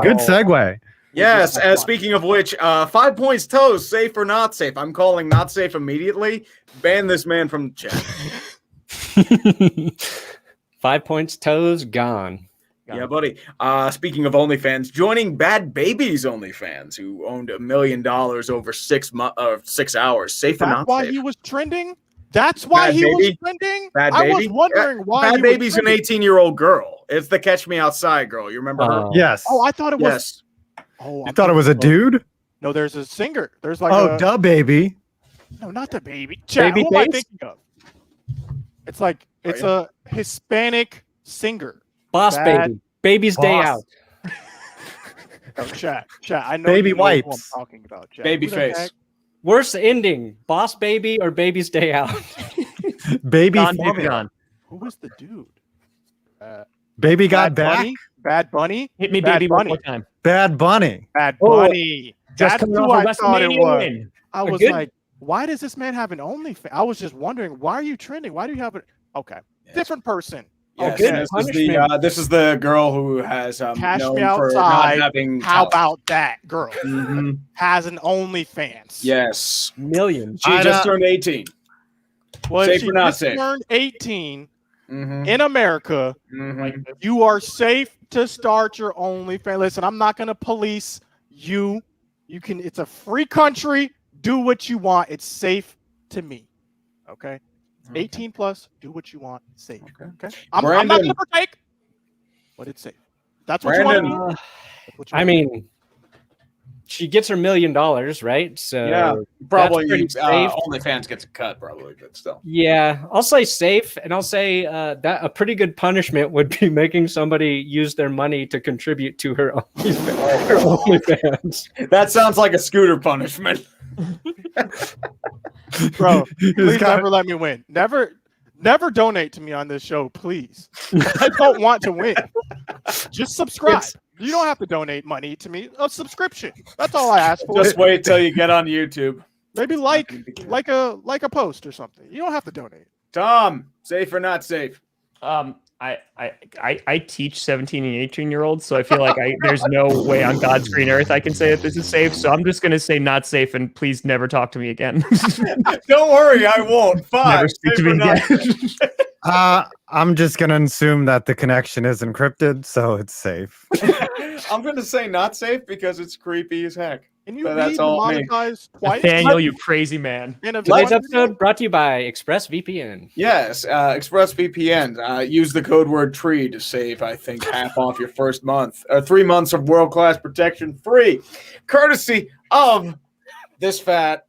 Good segue. Yes. Speaking of which, 5 points toes, safe or not safe? I'm calling not safe immediately. Ban this man from the chat. 5 points, toes gone. Yeah, buddy. Speaking of OnlyFans, joining Bad Baby's OnlyFans, who owned $1 million over 6 hours. Safe or That's not why safe? he was trending. That's why Bad he was Baby? trending. Bad I was Baby? wondering why. Bad he was Baby's an trending. 18-year-old girl. It's the Catch Me Outside girl. You remember her? Yes. Oh, I thought it was. Yes. Oh, you I'm thought it was a thinking- dude? No, there's a singer. There's like Oh, a. duh, baby. No, not the baby. Chat, Baby who am I face? thinking of? It's like it's you? a Hispanic singer. Boss Bad baby, baby's day boss. out. Oh, chat. I know Baby you know who I'm wipes. talking about. Chat. Baby Who the face. heck? Worst ending: boss baby or baby's day out. Baby Don formula. Davion. Who was the dude? Baby got Bad back. Bunny? Bad Bunny. Hit me, Bad baby, one Bunny. more time. Bad Bunny. Bad Oh, Bunny. Just That's coming who off I a thought it WrestleMania was. win. I A was good- like, why does this man have an OnlyFans? I was just wondering, why are you trending? Why do you have it? Okay, different person. Yes, good and this is the girl who has Cash known Me for Outside. not having How talent. about that girl Mhm. has an OnlyFans? Yes, Millions. she I just don't- turned 18. Well, Safe if she or not just safe? turned 18 Mhm. in America, Mhm. you are safe to start your OnlyFans. Listen, I'm not gonna police you. You can. It's a free country. Do what you want. It's safe to me. Okay. 18 plus. Do what you want. Safe. Okay. I'm not Brandon. gonna partake. But it's safe. That's what you want to Brandon. do. That's what you I wanna mean, she gets her $1 million, right? So Yeah, probably pretty safe. OnlyFans gets a cut, probably, but still. yeah, I'll say safe, and I'll say that a pretty good punishment would be making somebody use their money to contribute to her OnlyFans. That sounds like a scooter punishment. Bro, It's please kinda- never let me win. Never donate to me on this show, please. I don't want to win. Just subscribe. It's- You don't have to donate money to me. A subscription. That's all I ask for. Just wait till you get on YouTube. Maybe like a post or something. You don't have to donate. Tom, safe or not safe? I teach 17 and 18-year-olds, so I feel like there's no way on God's green earth I can say that this is safe. So I'm just going to say not safe, and please never talk to me again. Don't worry, I won't. Fine. Never speak to Safe me or not again. safe? I'm just gonna assume that the connection is encrypted, so it's safe. I'm going to say not safe because it's creepy as heck. Can you But that's be all me. demonetized twice? Nathaniel, you crazy man. In a Today's one episode brought to you by ExpressVPN. Yes, ExpressVPN. Use the code word TREE to save, I think, half off your first month. 3 months of world-class protection free, courtesy of this fat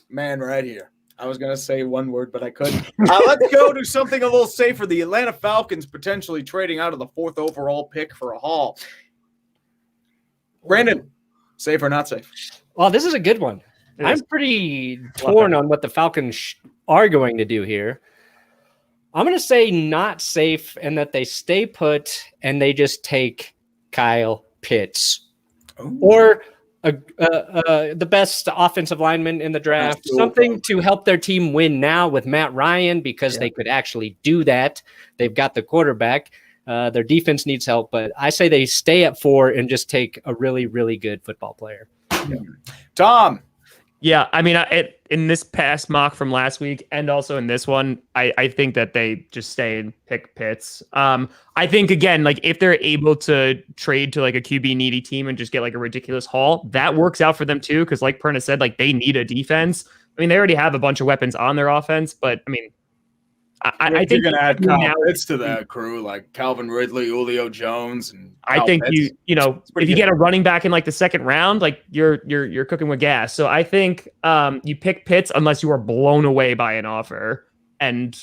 man right here. I was going to say one word, but I couldn't. Let's go to something a little safer. The Atlanta Falcons potentially trading out of the 4th overall pick for a haul. Brandon, safe or not safe? Well, this is a good one. I'm pretty torn on what the Falcons are going to do here. I'm going to say not safe and that they stay put and they just take Kyle Pitts. Ooh. Or the best offensive lineman in the draft, something to help their team win now with Matt Ryan because they could actually do that. They've got the quarterback. Their defense needs help, but I say they stay at 4 and just take a really, really good football player. Tom. Yeah, I mean, in this past mock from last week and also in this one, I think that they just stay and pick Pitts. I think, again, like if they're able to trade to like a QB needy team and just get like a ridiculous haul, that works out for them too. Because like Perna said, like they need a defense. I mean, they already have a bunch of weapons on their offense, but I mean, I think you're going to add Kyle Pitts to that crew, like Calvin Ridley, Julio Jones, and I think Pitts. you know if you get a running back in like the second round, like you're cooking with gas. So I think you pick Pitts unless you are blown away by an offer, and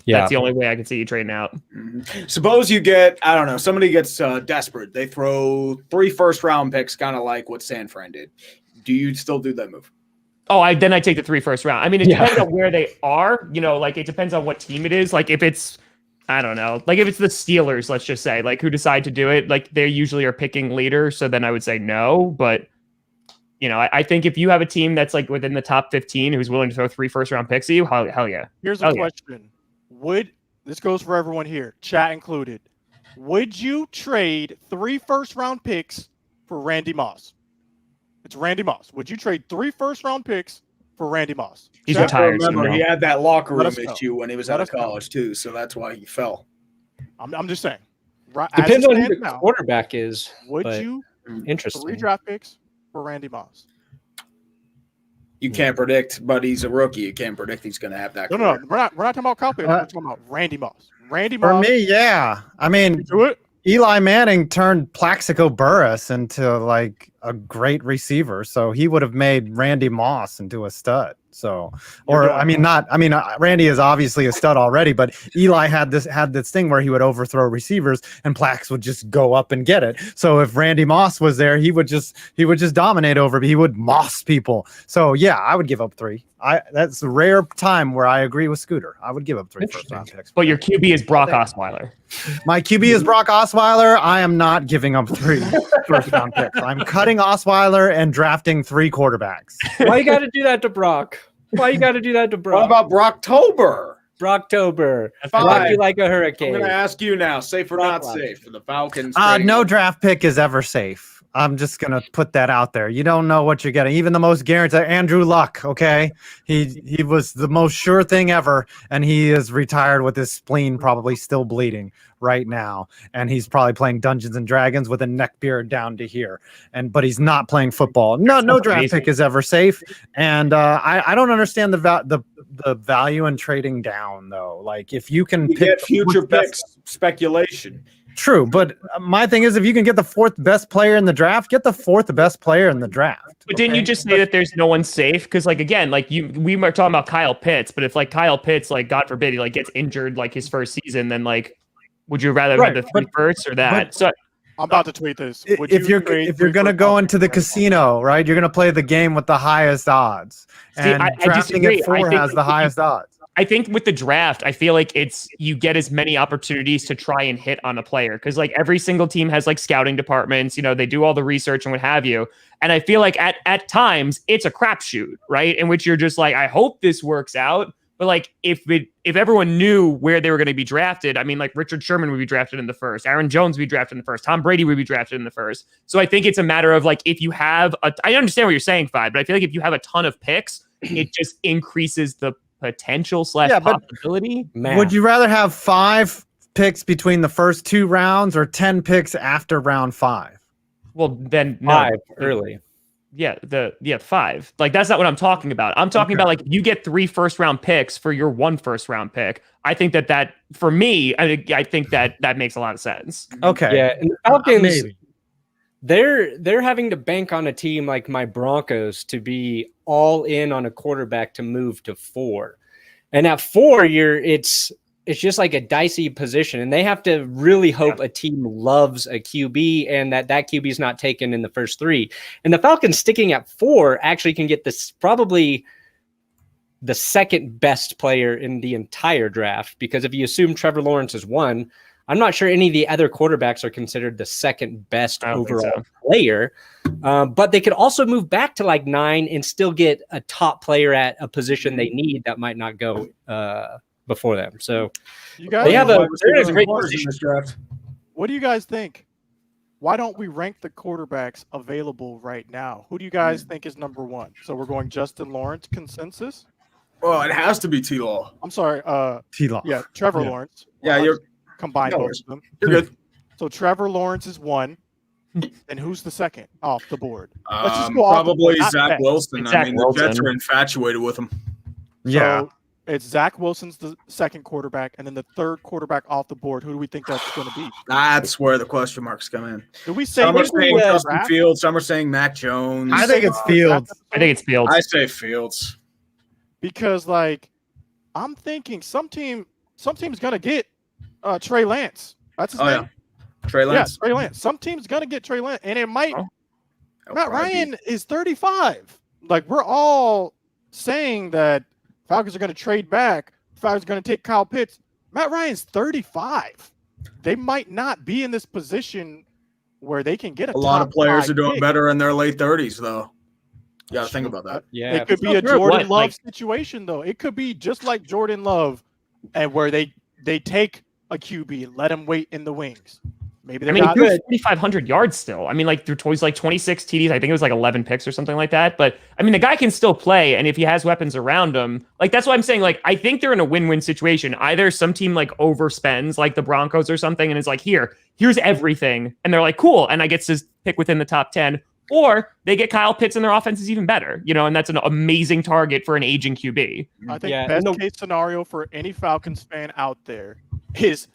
that's the only way I can see you trading out. Mm-hmm. Suppose you get, I don't know, somebody gets desperate. They throw 3 first-round picks, kind of like what San Fran did. Do you still do that move? Oh, then I take the 3 first round. I mean, it depends on where they are. You know, like it depends on what team it is. Like if it's, I don't know, like if it's the Steelers, let's just say, like who decide to do it, like they usually are picking later. So then I would say no. But you know, I think if you have a team that's like within the top 15 who's willing to throw 3 first round picks at you, hell yeah. Here's a question: this goes for everyone here, chat included? Would you trade 3 first round picks for Randy Moss? It's Randy Moss. Would you trade 3 first round picks for Randy Moss? He's retired. Remember, he had that locker room Let us know. issue when he was out of college too, so that's why he fell. I'm just saying. Right, Depends on who the quarterback is. Would you interesting 3 draft picks for Randy Moss? You can't predict, but he's a rookie. You can't predict he's going to have that. No. We're not talking about Kyle Pitts. We're talking about Randy Moss. Randy For Moss. me, yeah. I mean, Do it. Eli Manning turned Plaxico Burress into like a great receiver, so he would have made Randy Moss into a stud. So, Randy is obviously a stud already, but Eli had this thing where he would overthrow receivers and Plax would just go up and get it. So if Randy Moss was there, he would just dominate over. He would moss people. So yeah, I would give up 3. That's a rare time where I agree with Scooter. I would give up 3 first round picks. But your QB is Brock Osweiler. My QB is Brock Osweiler. I am not giving up 3 first round picks. I'm cutting Osweiler and drafting 3 quarterbacks. Why you got to do that to Brock? Why you got to do that to Brock? What about Brocktober? Brocktober. Fine. Rock you like a I'm hurricane. going to ask you now, safe or Brock not safe for the Falcons? No draft pick is ever safe. I'm just going to put that out there. You don't know what you're getting. Even the most guaranteed, Andrew Luck, okay? He was the most sure thing ever, and he is retired with his spleen probably still bleeding right now. And he's probably playing Dungeons and Dragons with a neck beard down to here. But he's not playing football. No draft pick is ever safe. And I don't understand the value in trading down, though. Like, if you can get future picks, speculation. True, but my thing is, if you can get the 4th best player in the draft, get the 4th best player in the draft. But didn't you just say that there's no one safe? Because like again, like we were talking about Kyle Pitts, but if like Kyle Pitts, like God forbid, he like gets injured like his first season, then like, would you rather have the 3 firsts or that? So I'm about to tweet this. If you're gonna go into the casino, right, you're gonna play the game with the highest odds, and drafting at 4 has the highest odds. I think with the draft, I feel like you get as many opportunities to try and hit on a player because like every single team has like scouting departments, you know, they do all the research and what have you. And I feel like at times it's a crapshoot, right? In which you're just like, I hope this works out. But like if everyone knew where they were going to be drafted, I mean, like Richard Sherman would be drafted in the 1st, Aaron Jones would be drafted in the 1st, Tom Brady would be drafted in the 1st. So I think it's a matter of like if you have I understand what you're saying, Five, but I feel like if you have a ton of picks, it just increases the potential / Yeah, but- possibility. Would you rather have 5 picks between the first 2 rounds or 10 picks after round 5? Well, then no. 5 early. Yeah, 5. Like that's not what I'm talking about. I'm talking about like you get 3 first-round picks for your 1 first-round pick. I think that for me, I think that makes a lot of sense. Okay. Yeah, and the Falcons, Maybe. they're having to bank on a team like my Broncos to be all in on a quarterback to move to 4. And at 4, it's just like a dicey position, and they have to really hope a team loves a QB and that QB is not taken in the first 3. And the Falcons sticking at 4 actually can get this probably the second best player in the entire draft, because if you assume Trevor Lawrence is 1, I'm not sure any of the other quarterbacks are considered the second best overall player. But they could also move back to like 9 and still get a top player at a position they need that might not go before them. So You guys, they have Wide they're in a receivers great in position. this draft. what do you guys think? Why don't we rank the quarterbacks available right now? Who do you guys think is number 1? So we're going Justin Lawrence consensus. Well, it has to be T-Law. I'm sorry. T-Law. Yeah, Trevor Yeah. Lawrence. Yeah, you're combined No both worries. of them. you're good. So Trevor Lawrence is 1. And who's the second off the board? Let's just go off the Probably board, not Zach bet. Wilson. It's I Zach mean, Wilson. the Jets are infatuated with him. Yeah. So it's Zach Wilson's the second quarterback, and then the third quarterback off the board. Who do we think that's going to be? That's where the question marks come in. Do we say Some are maybe saying we Justin draft? Fields. Some are saying Mac Jones. I think it's Fields. I think it's Fields. I say Fields. Because like I'm thinking some team's gonna get Trey Lance. That's his Oh name. yeah, Trey Lance. Yeah, Trey Lance. Some team's gonna get Trey Lance, and it might. Oh. Matt Ryan is 35. Like we're all saying that Falcons are gonna trade back. Falcons are gonna take Kyle Pitts. Matt Ryan's 35. They might not be in this position where they can get A lot of players top are doing pick. better in their late 30s, though. You got to think about that. Yeah, It could be a Sure, Jordan what, Love like- situation, though. It could be just like Jordan Love, and where they take a QB, let him wait in the wings. Maybe I they're mean, he not. threw 4,500 yards still. I mean, like through toys like 26 TDs. I think it was like 11 picks or something like that. But I mean, the guy can still play, and if he has weapons around him, like that's why I'm saying, like I think they're in a win-win situation. Either some team like overspends, like the Broncos or something, and is like, here's everything, and they're like, cool, and I get to pick within the top 10, or they get Kyle Pitts and their offense is even better, and that's an amazing target for an aging QB. I think Yeah, best and case scenario for any Falcons fan out there is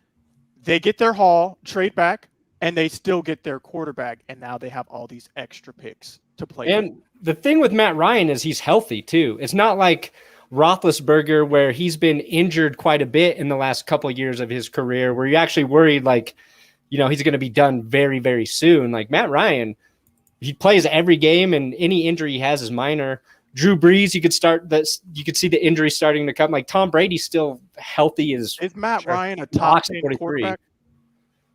they get their haul, trade back, and they still get their quarterback, and now they have all these extra picks to play with. And the thing with Matt Ryan is he's healthy too. It's not like Roethlisberger where he's been injured quite a bit in the last couple of years of his career, where you're actually worried like, he's going to be done very, very soon. Like Matt Ryan, he plays every game, and any injury he has is minor. Drew Brees, you could see the injury starting to come. Like Tom Brady's still healthy as Is Matt Sure. Ryan a top Box 10 43. quarterback?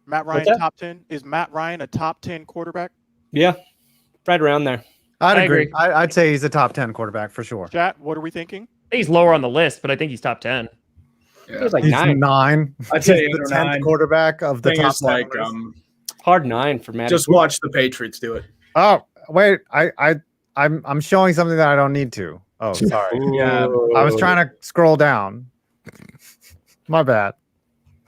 Matt Ryan that? top 10? Is Matt Ryan a top 10 quarterback? yeah, right around there. I'd I agree. agree. I'd say he's a top 10 quarterback for sure. Chat, what are we thinking? I think he's lower on the list, but I think he's top 10. It was like He's 9. 9. I'd say He's 8 or the 10th 9. quarterback of the Thing top is, 10 like, list. Hard 9 for Matt. just watch the Patriots do it. Oh, wait. I'm showing something that I don't need to. Oh, sorry. Yeah, I was trying to scroll down. My bad.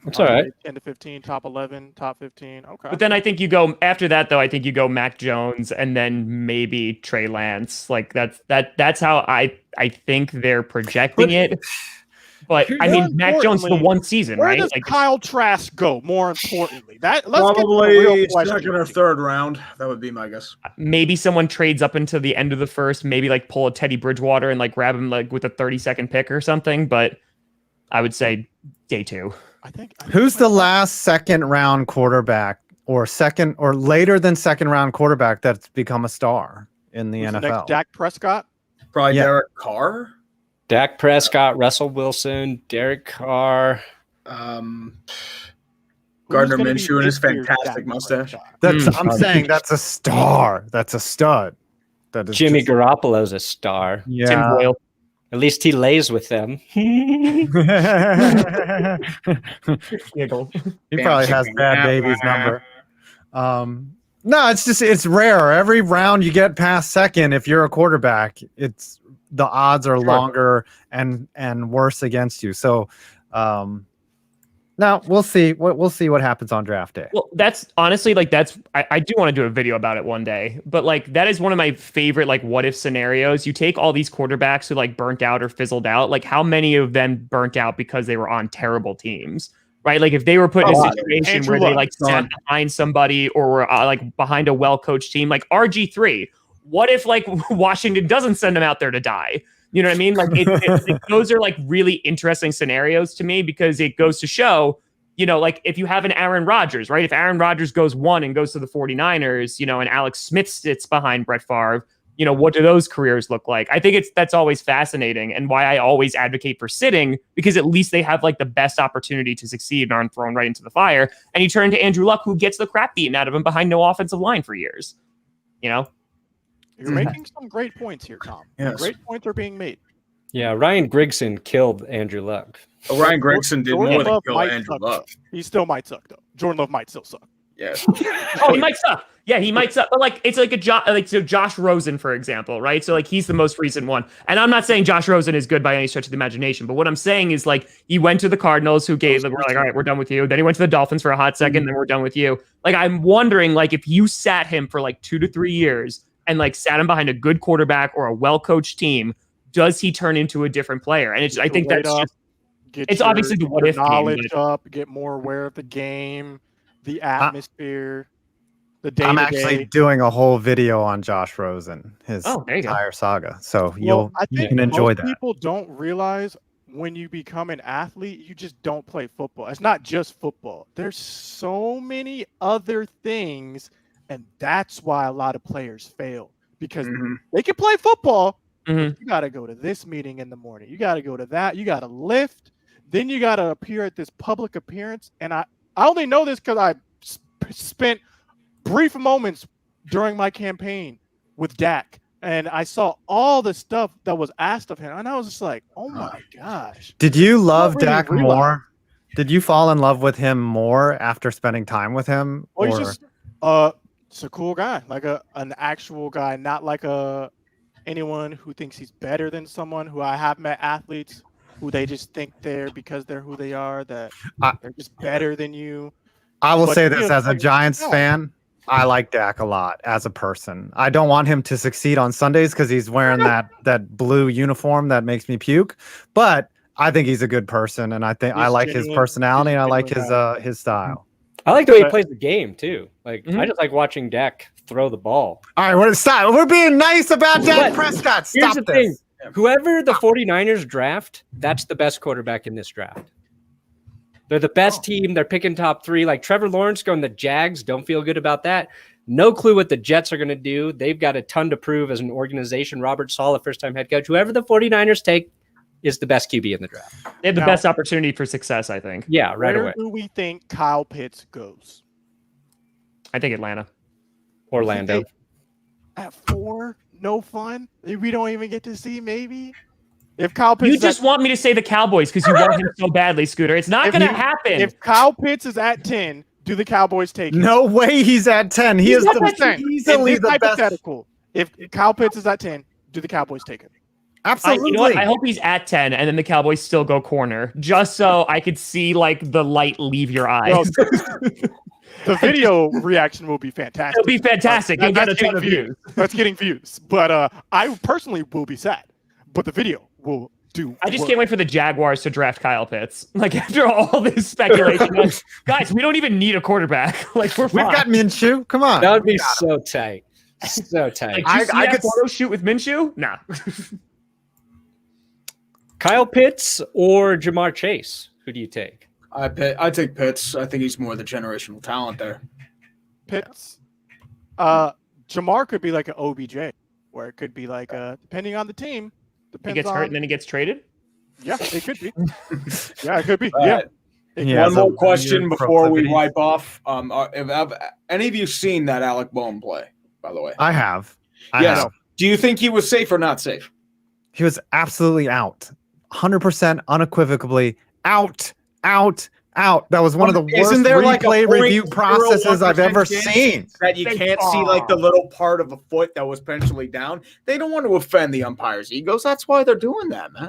It's all right. 10 to 15, top 11, top 15. Okay. But then I think you go after that, though. I think you go Mac Jones and then maybe Trey Lance. Like that's how I think they're projecting it. But I mean, Mac Jones for the one season, Where right? does Like Kyle Trask go? More importantly, let's get to the probably real question second or here. third round. That would be my guess. maybe someone trades up into the end of the first, maybe like pull a Teddy Bridgewater and like grab him like with a 32nd pick or something. But I would say day 2. I think Who's the last second round quarterback or second or later than second round quarterback that's become a star in the who's the NFL? next Dak Prescott? Probably Yeah. Derek Carr. Dak Prescott, Russell Wilson, Derek Carr. Gardner Who's gonna be Minshew and his this year's fantastic Dak mustache. Prescott? I'm saying that's a star. That's a stud. That is Jimmy just- Garoppolo's a star. Tim Yeah. Boyle. At least he lays with them. he Giggle. probably has Bad Baby's number. No, it's rare. Every round you get past second, if you're a quarterback, it's the odds are longer and worse against you. So now we'll see what happens on draft day. Well, that's honestly I do want to do a video about it one day, but like that is one of my favorite like what if scenarios. You take all these quarterbacks who like burnt out or fizzled out, like how many of them burnt out because they were on terrible teams, right? Like if they were put in a situation where they like sat behind somebody or were like behind a well-coached team, like RG3. What if like Washington doesn't send them out there to die? You know what I mean? Like those are like really interesting scenarios to me because it goes to show, you know, like if you have an Aaron Rodgers, right? If Aaron Rodgers goes 1 and goes to the 49ers, you know, and Alex Smith sits behind Brett Favre, you know, what do those careers look like? I think that's always fascinating and why I always advocate for sitting because at least they have like the best opportunity to succeed and aren't thrown right into the fire. And you turn to Andrew Luck, who gets the crap beaten out of him behind no offensive line for years, you know? You're making some great points here, Tom. Yes. Great points are being made. Yeah, Ryan Grigson killed Andrew Luck. Oh, Ryan Gregson did Jordan more than Love kill might Andrew suck, Luck. though. He still might suck, though. Jordan Love might still suck. Yeah. Oh, he might suck. Yeah, he might suck. But like, it's like so Josh Rosen, for example, right? So like, he's the most recent one. And I'm not saying Josh Rosen is good by any stretch of the imagination, but what I'm saying is like, he went to the Cardinals, who gave them, we're like, all right, we're done with you. Then he went to the Dolphins for a hot second, then we're done with you. Like, I'm wondering, like, if you sat him for like 2 to 3 years and like sat him behind a good quarterback or a well-coached team, does he turn into a different player? And I think that's just, it's obviously the what if knowledge game, up, get more aware of the game, the atmosphere, the day. I'm actually doing a whole video on Josh Rosen, his entire saga. So you can enjoy that. People don't realize when you become an athlete, you just don't play football. It's not just football. There's so many other things, and that's why a lot of players fail because they can play football. You got to go to this meeting in the morning. You got to go to that. You got to lift. Then you got to appear at this public appearance. And I only know this because I spent brief moments during my campaign with Dak. And I saw all the stuff that was asked of him. And I was just like, oh, my gosh. Did you love Dak more? Did you fall in love with him more after spending time with him? Well, he's just it's a cool guy, like an actual guy, not like anyone who thinks he's better than someone. Who I have met athletes who they just think because they're who they are, that they're just better than you. I will say this as a Giants fan, I like Dak a lot as a person. I don't want him to succeed on Sundays because he's wearing that blue uniform that makes me puke. But I think he's a good person, and I like his personality, and I like his style. I like the way he plays the game too. Like I just like watching Dak throw the ball. All right, stop. We're being nice about Dak Prescott. Stop Here's the thing. Whoever the 49ers draft, that's the best quarterback in this draft. They're the best team. They're picking top 3. Like Trevor Lawrence going the Jags. Don't feel good about that. No clue what the Jets are going to do. They've got a ton to prove as an organization. Robert Saleh, first-time head coach. Whoever the 49ers take is the best QB in the draft. They have the best opportunity for success, I think. Yeah, right away. Where do we think Kyle Pitts goes? I think Atlanta. Orlando. At 4? No fun? We don't even get to see maybe? If Kyle Pitts You just want me to say the Cowboys because you want him so badly, Scooter. It's not going to happen. If Kyle Pitts is at 10, do the Cowboys take him? No way he's at 10. He is easily the hypothetical. Best. If Kyle Pitts is at 10, do the Cowboys take him? Absolutely. You know what? I hope he's at 10 and then the Cowboys still go corner just so I could see like the light leave your eyes. The video reaction will be fantastic. It'll be fantastic. You'll get a ton of views. That's getting views. But I personally will be sad. But the video will do. I just can't wait for the Jaguars to draft Kyle Pitts. Like after all this speculation, guys, we don't even need a quarterback. Like we've got Minshew. Come on, that would be so tight, so tight. Like, I could photo shoot with Minshew. Nah. Kyle Pitts or Jamar Chase? Who do you take? I take Pitts. I think he's more the generational talent there. Pitts. Jamar could be like an OBJ, where it could be like depending on the team. He gets hurt and then he gets traded? Yeah, it could be. Yeah, it could be. One more question before we wipe off. Have any of you seen that Alec Boehm play, by the way? I have. Yes. Do you think he was safe or not safe? He was absolutely out. 100% unequivocally out. out. That was one of the worst Isn't there like a replay review 0.01% processes I've ever seen. that you can't see like the little part of a foot that was potentially down? They don't want to offend the umpires' egos. That's why they're doing that, man.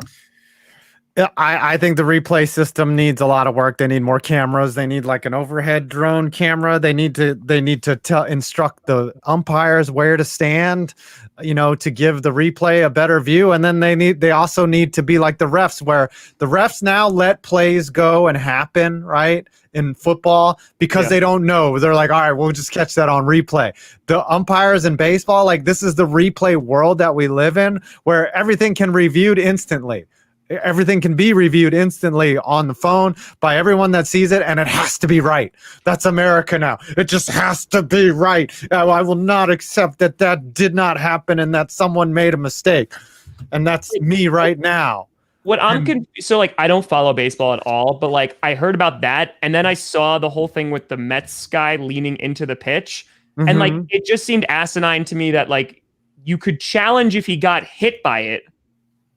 I think the replay system needs a lot of work. They need more cameras. They need like an overhead drone camera. They need to instruct the umpires where to stand, to give the replay a better view. And then they also need to be like the refs, where the refs now let plays go and happen, right? In football, because they don't know. They're like, all right, we'll just catch that on replay. The umpires in baseball, like, this is the replay world that we live in, where everything can be reviewed instantly. Everything can be reviewed instantly on the phone by everyone that sees it, and it has to be right. That's America now. It just has to be right. I will not accept that did not happen and that someone made a mistake. And that's me right now. What I'm so like, I don't follow baseball at all, but like I heard about that, and then I saw the whole thing with the Mets guy leaning into the pitch, and like it just seemed asinine to me that like you could challenge if he got hit by it,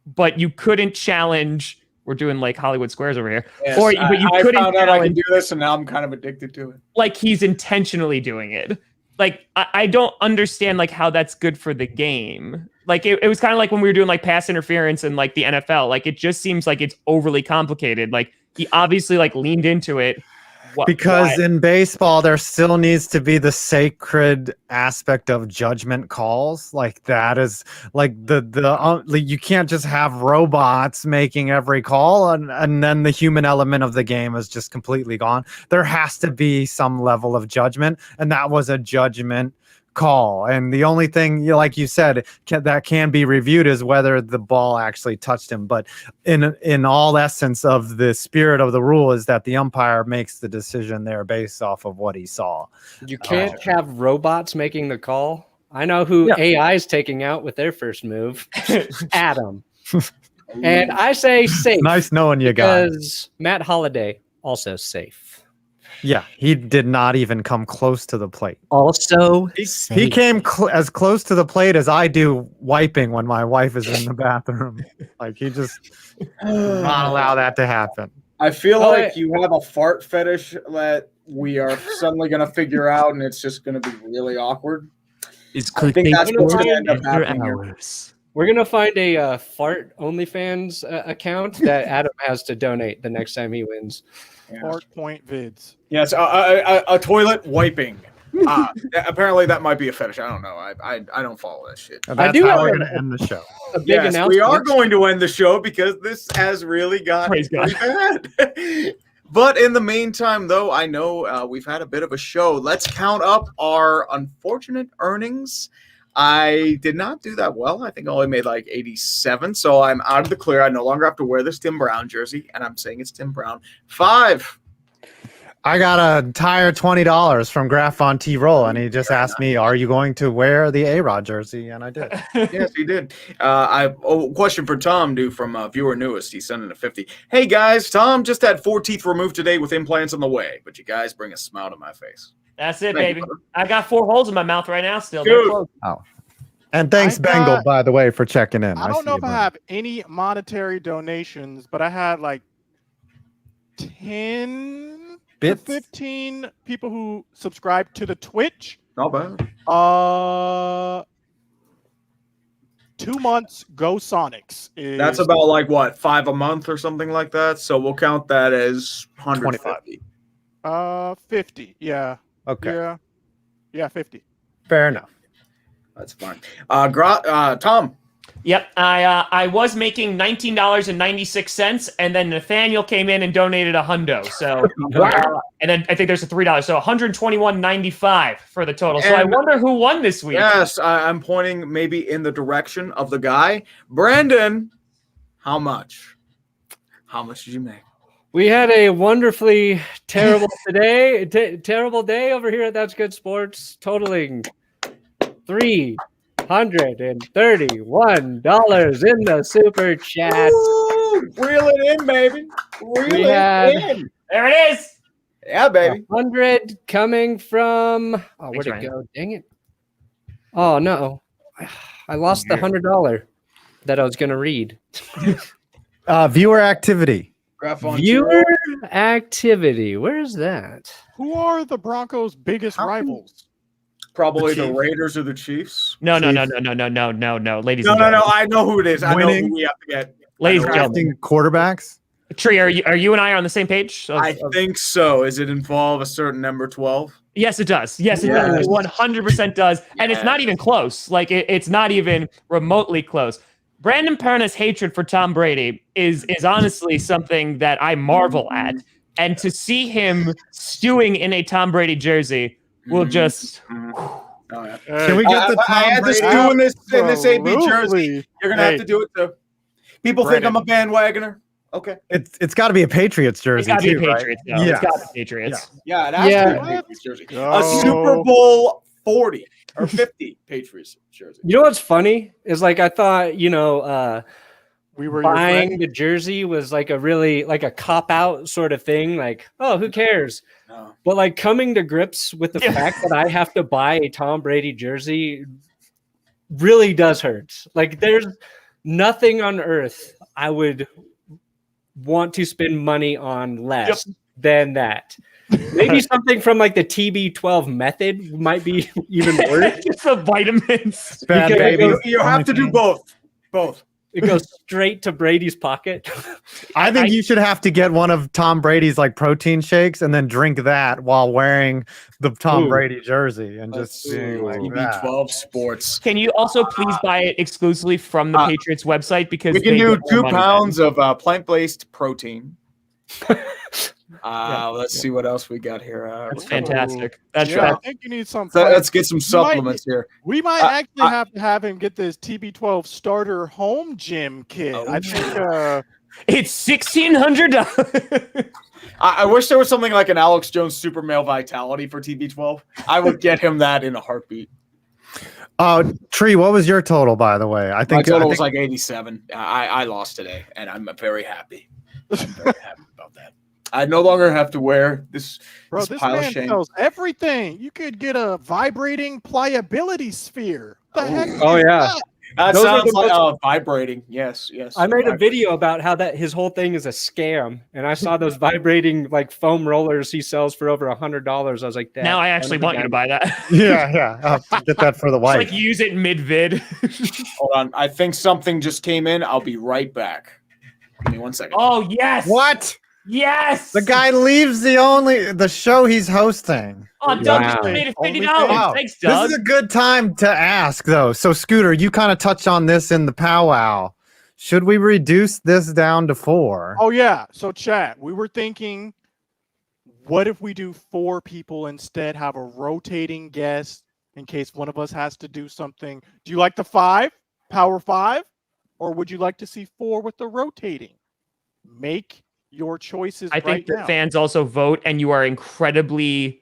but you couldn't challenge. We're doing like Hollywood Squares over here. Yes, But you couldn't found out I can do this, and now I'm kind of addicted to it. Like he's intentionally doing it. Like I don't understand like how that's good for the game. Like it was kind of like when we were doing like pass interference and like the NFL. Like it just seems like it's overly complicated. Like he obviously like leaned into it. Because in baseball, there still needs to be the sacred aspect of judgment calls. Like that is like you can't just have robots making every call and then the human element of the game is just completely gone. There has to be some level of judgment, and that was a judgment call. And the only thing, like you said, that can be reviewed is whether the ball actually touched him. But in all essence of the spirit of the rule is that the umpire makes the decision there based off of what he saw. You can't have robots making the call. I know who AI is taking out with their first move. Adam. And I say safe. Nice knowing you guys. Because Matt Holliday also safe. Yeah, he did not even come close to the plate. Also, he came as close to the plate as I do wiping when my wife is in the bathroom. Like he just not allow that to happen. I feel like you have a fart fetish that we are suddenly going to figure out, and it's just going to be really awkward. It's I think that's what's going to end up happening here. We're going to find a fart OnlyFans account that Adam has to donate the next time he wins. Fart point vids. Yes, a toilet wiping. Apparently that might be a fetish. I don't know. I don't follow that shit. That's how we're going to end the show. Yes, we are going to end the show because this has really got pretty bad. But in the meantime, though, I know we've had a bit of a show. Let's count up our unfortunate earnings. I did not do that well. I think I only made like 87, so I'm out of the clear. I no longer have to wear this Tim Brown jersey, and I'm saying it's Tim Brown. 5. I got a tire $20 from Graf on T-Roll, and he just asked me, are you going to wear the A-Rod jersey? And I did. Yes, he did. Question for Tom, from viewer newest. He sent in a 50. Hey, guys, Tom just had 4 teeth removed today with implants on the way, but you guys bring a smile to my face. That's it, baby. I got 4 holes in my mouth right now still. Oh. And thanks, Bengal, by the way, for checking in. I don't know if I have any monetary donations, but I had like 10 to 15 people who subscribe to the Twitch. Not bad. 2 months, go Sonics. That's about like what, 5 a month or something like that. So we'll count that as 150. 50. Yeah. Okay. Yeah, 50. Fair enough. That's fine. Tom. Yep. I was making $19.96, and then Nathaniel came in and donated $100. So and then I think there's a $3. So $121.95 for the total. So I wonder who won this week. Yes, I'm pointing maybe in the direction of the guy. Brandon, how much? How much did you make? We had a wonderfully terrible terrible day over here at That's Good Sports, totaling $331 in the super chat. Ooh, reel it in, baby. Reel it in. There it is. Yeah, baby. 100 coming from. Oh, where'd it go? Dang it! Oh no, I lost the $100 that I was going to read. Viewer activity. Viewer activity. Where is that? Who are the Broncos' biggest rivals? Probably The the Chiefs. Raiders or the Chiefs. No, Chiefs. ladies No, and no, gentlemen. no. I know who it is. I know Winning. who we have to get. Ladies I and know gentlemen. Drafting quarterbacks. Tree, are you and I on the same page? I think so. Does it involve a certain number 12? Yes, it does. Yes, it Yes. does. It 100% does. And it's not even close. Like, it's not even remotely close. Brandon Perna's hatred for Tom Brady is honestly something that I marvel at. And to see him stewing in a Tom Brady jersey will just... Oh, yeah. Can we get the I Tom had to Brady? do in this AB jersey. Absolutely. You're gonna have to do it too. People think I'm a bandwagoner. Okay. It's got to be a Patriots It's jersey got to be too, Patriots. right? No, Yeah. it's got to be Patriots. Yeah, it has to be Yeah. a Patriots jersey. Go. A Super Bowl 40 or 50 Patriots jersey. You know what's funny is like I thought, We were your buying friend. the jersey was like a really like a cop out sort of thing. Like, oh, who cares? No. But like coming to grips with the fact that I have to buy a Tom Brady jersey really does hurt. Like, there's nothing on earth I would want to spend money on less than that. Maybe something from like the TB12 method might be even worse. Just the vitamins. Bad Because baby. You have to do both. Both. It goes straight to Brady's pocket. I think you should have to get one of Tom Brady's like protein shakes and then drink that while wearing the Tom Ooh. Brady jersey and just being like that. TB12 Sports. Can you also please buy it exclusively from the Patriots website? Because We can they do get more 2 money pounds of plant-based protein. Let's see what else we got here. That's fantastic. That's Yeah, I right. think you need some. Let's get some supplements here. We might actually have to have him get this TB12 starter home gym kit. I think. It's $1,600. I wish there was something like an Alex Jones Super Male Vitality for TB12. I would get him that in a heartbeat. Tree, what was your total, by the way? I think My total was like 87. I lost today, and I'm very happy. I'm very happy about that. I no longer have to wear this, Bro, this this pile of man shame. sells everything. You could get a vibrating pliability sphere. The heck? Oh, is yeah. that? That Those are sounds the like vibrating. Yes, yes. I made a video about how that his whole thing is a scam, and I saw those vibrating like foam rollers he sells for over $100. I was like, Now I actually want you to buy that. yeah. I'll get that for the Just, wife. like use it mid-vid. Hold on. I think something just came in. I'll be right back. Give me 1 second. Oh, yes. What? Yes. The guy leaves the show he's hosting. Oh, Doug just Wow. made it $50. Wow. Thanks, This Doug. is a good time to ask, though. So, Scooter, you kind of touched on this in the powwow. Should we reduce this down to 4? Oh yeah. So chat, we were thinking, what if we do 4 people instead? Have a rotating guest in case one of us has to do something. Do you like the 5, Power 5, or would you like to see 4 with the rotating? Make your choices. I think right the now. fans also vote, and you are incredibly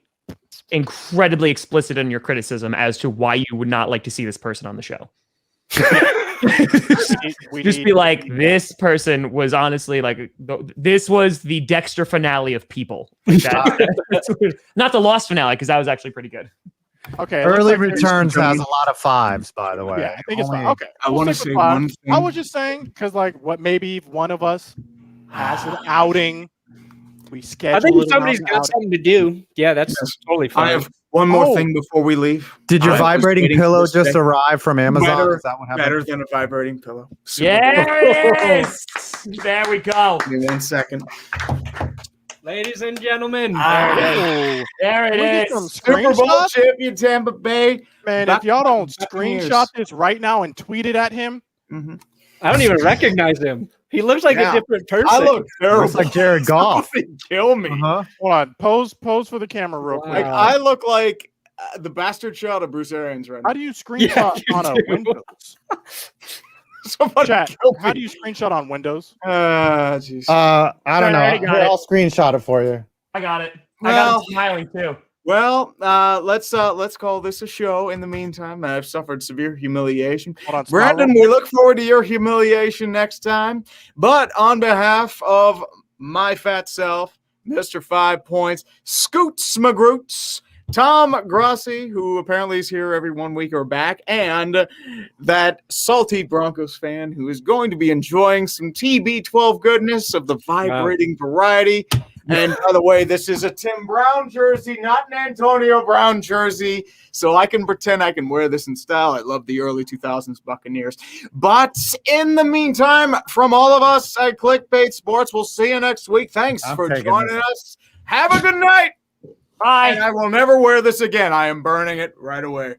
explicit in your criticism as to why you would not like to see this person on the show. Just be like, this person was honestly like, this was the Dexter finale of people. Like not the Lost finale, because that was actually pretty good. Okay. Early looks like there's- Returns has a lot of 5s, by the way. Yeah, I think it's Only- fine. Okay. I we'll want to stick say with 5. one thing. I was just saying, because like, what maybe if one of us has an outing, we schedule. I think it if somebody's around the got outing. something to do, yeah, that's Yes. totally fine. I have one more Oh. thing before we leave. Did your I was vibrating waiting for pillow this just day. arrive from Amazon? Better- Is that what happened? Better than a vibrating pillow. There it is. There we go. Give me 1 second. Ladies and gentlemen, Ah, Oh, There can we get it some is. Super Bowl screenshots? champion Tampa Bay. Man, Back- if y'all don't back screenshot years. this right now and tweet it at him, Mm-hmm. I don't even recognize him. He looks like Yeah. a different person. I look terrible. Looks like Jared Goff. Somebody kill me. Uh-huh. hold on, pose for the camera real Wow. quick. Like I look like the bastard child of Bruce Arians right How now. do you screenshot you on a do. Windows? Somebody Chat, kill me. how do you screenshot on Windows? Jeez. I don't I already know. got Here, it. I'll screenshot it for you. I got it. I Well- got him smiling too. Well, let's call this a show. In the meantime, I've suffered severe humiliation. Hold on, smile Brandon, real we look forward to your humiliation next time. But on behalf of my fat self, Mr. 5 Points, Scoots McGroots, Tom Grossi, who apparently is here every 1 week or back, and that salty Broncos fan who is going to be enjoying some TB12 goodness of the vibrating variety. And by the way, this is a Tim Brown jersey, not an Antonio Brown jersey. So I can pretend I can wear this in style. I love the early 2000s Buccaneers. But in the meantime, from all of us at Clickbait Sports, we'll see you next week. Thanks for joining us. Have a good night. Bye. And I will never wear this again. I am burning it right away.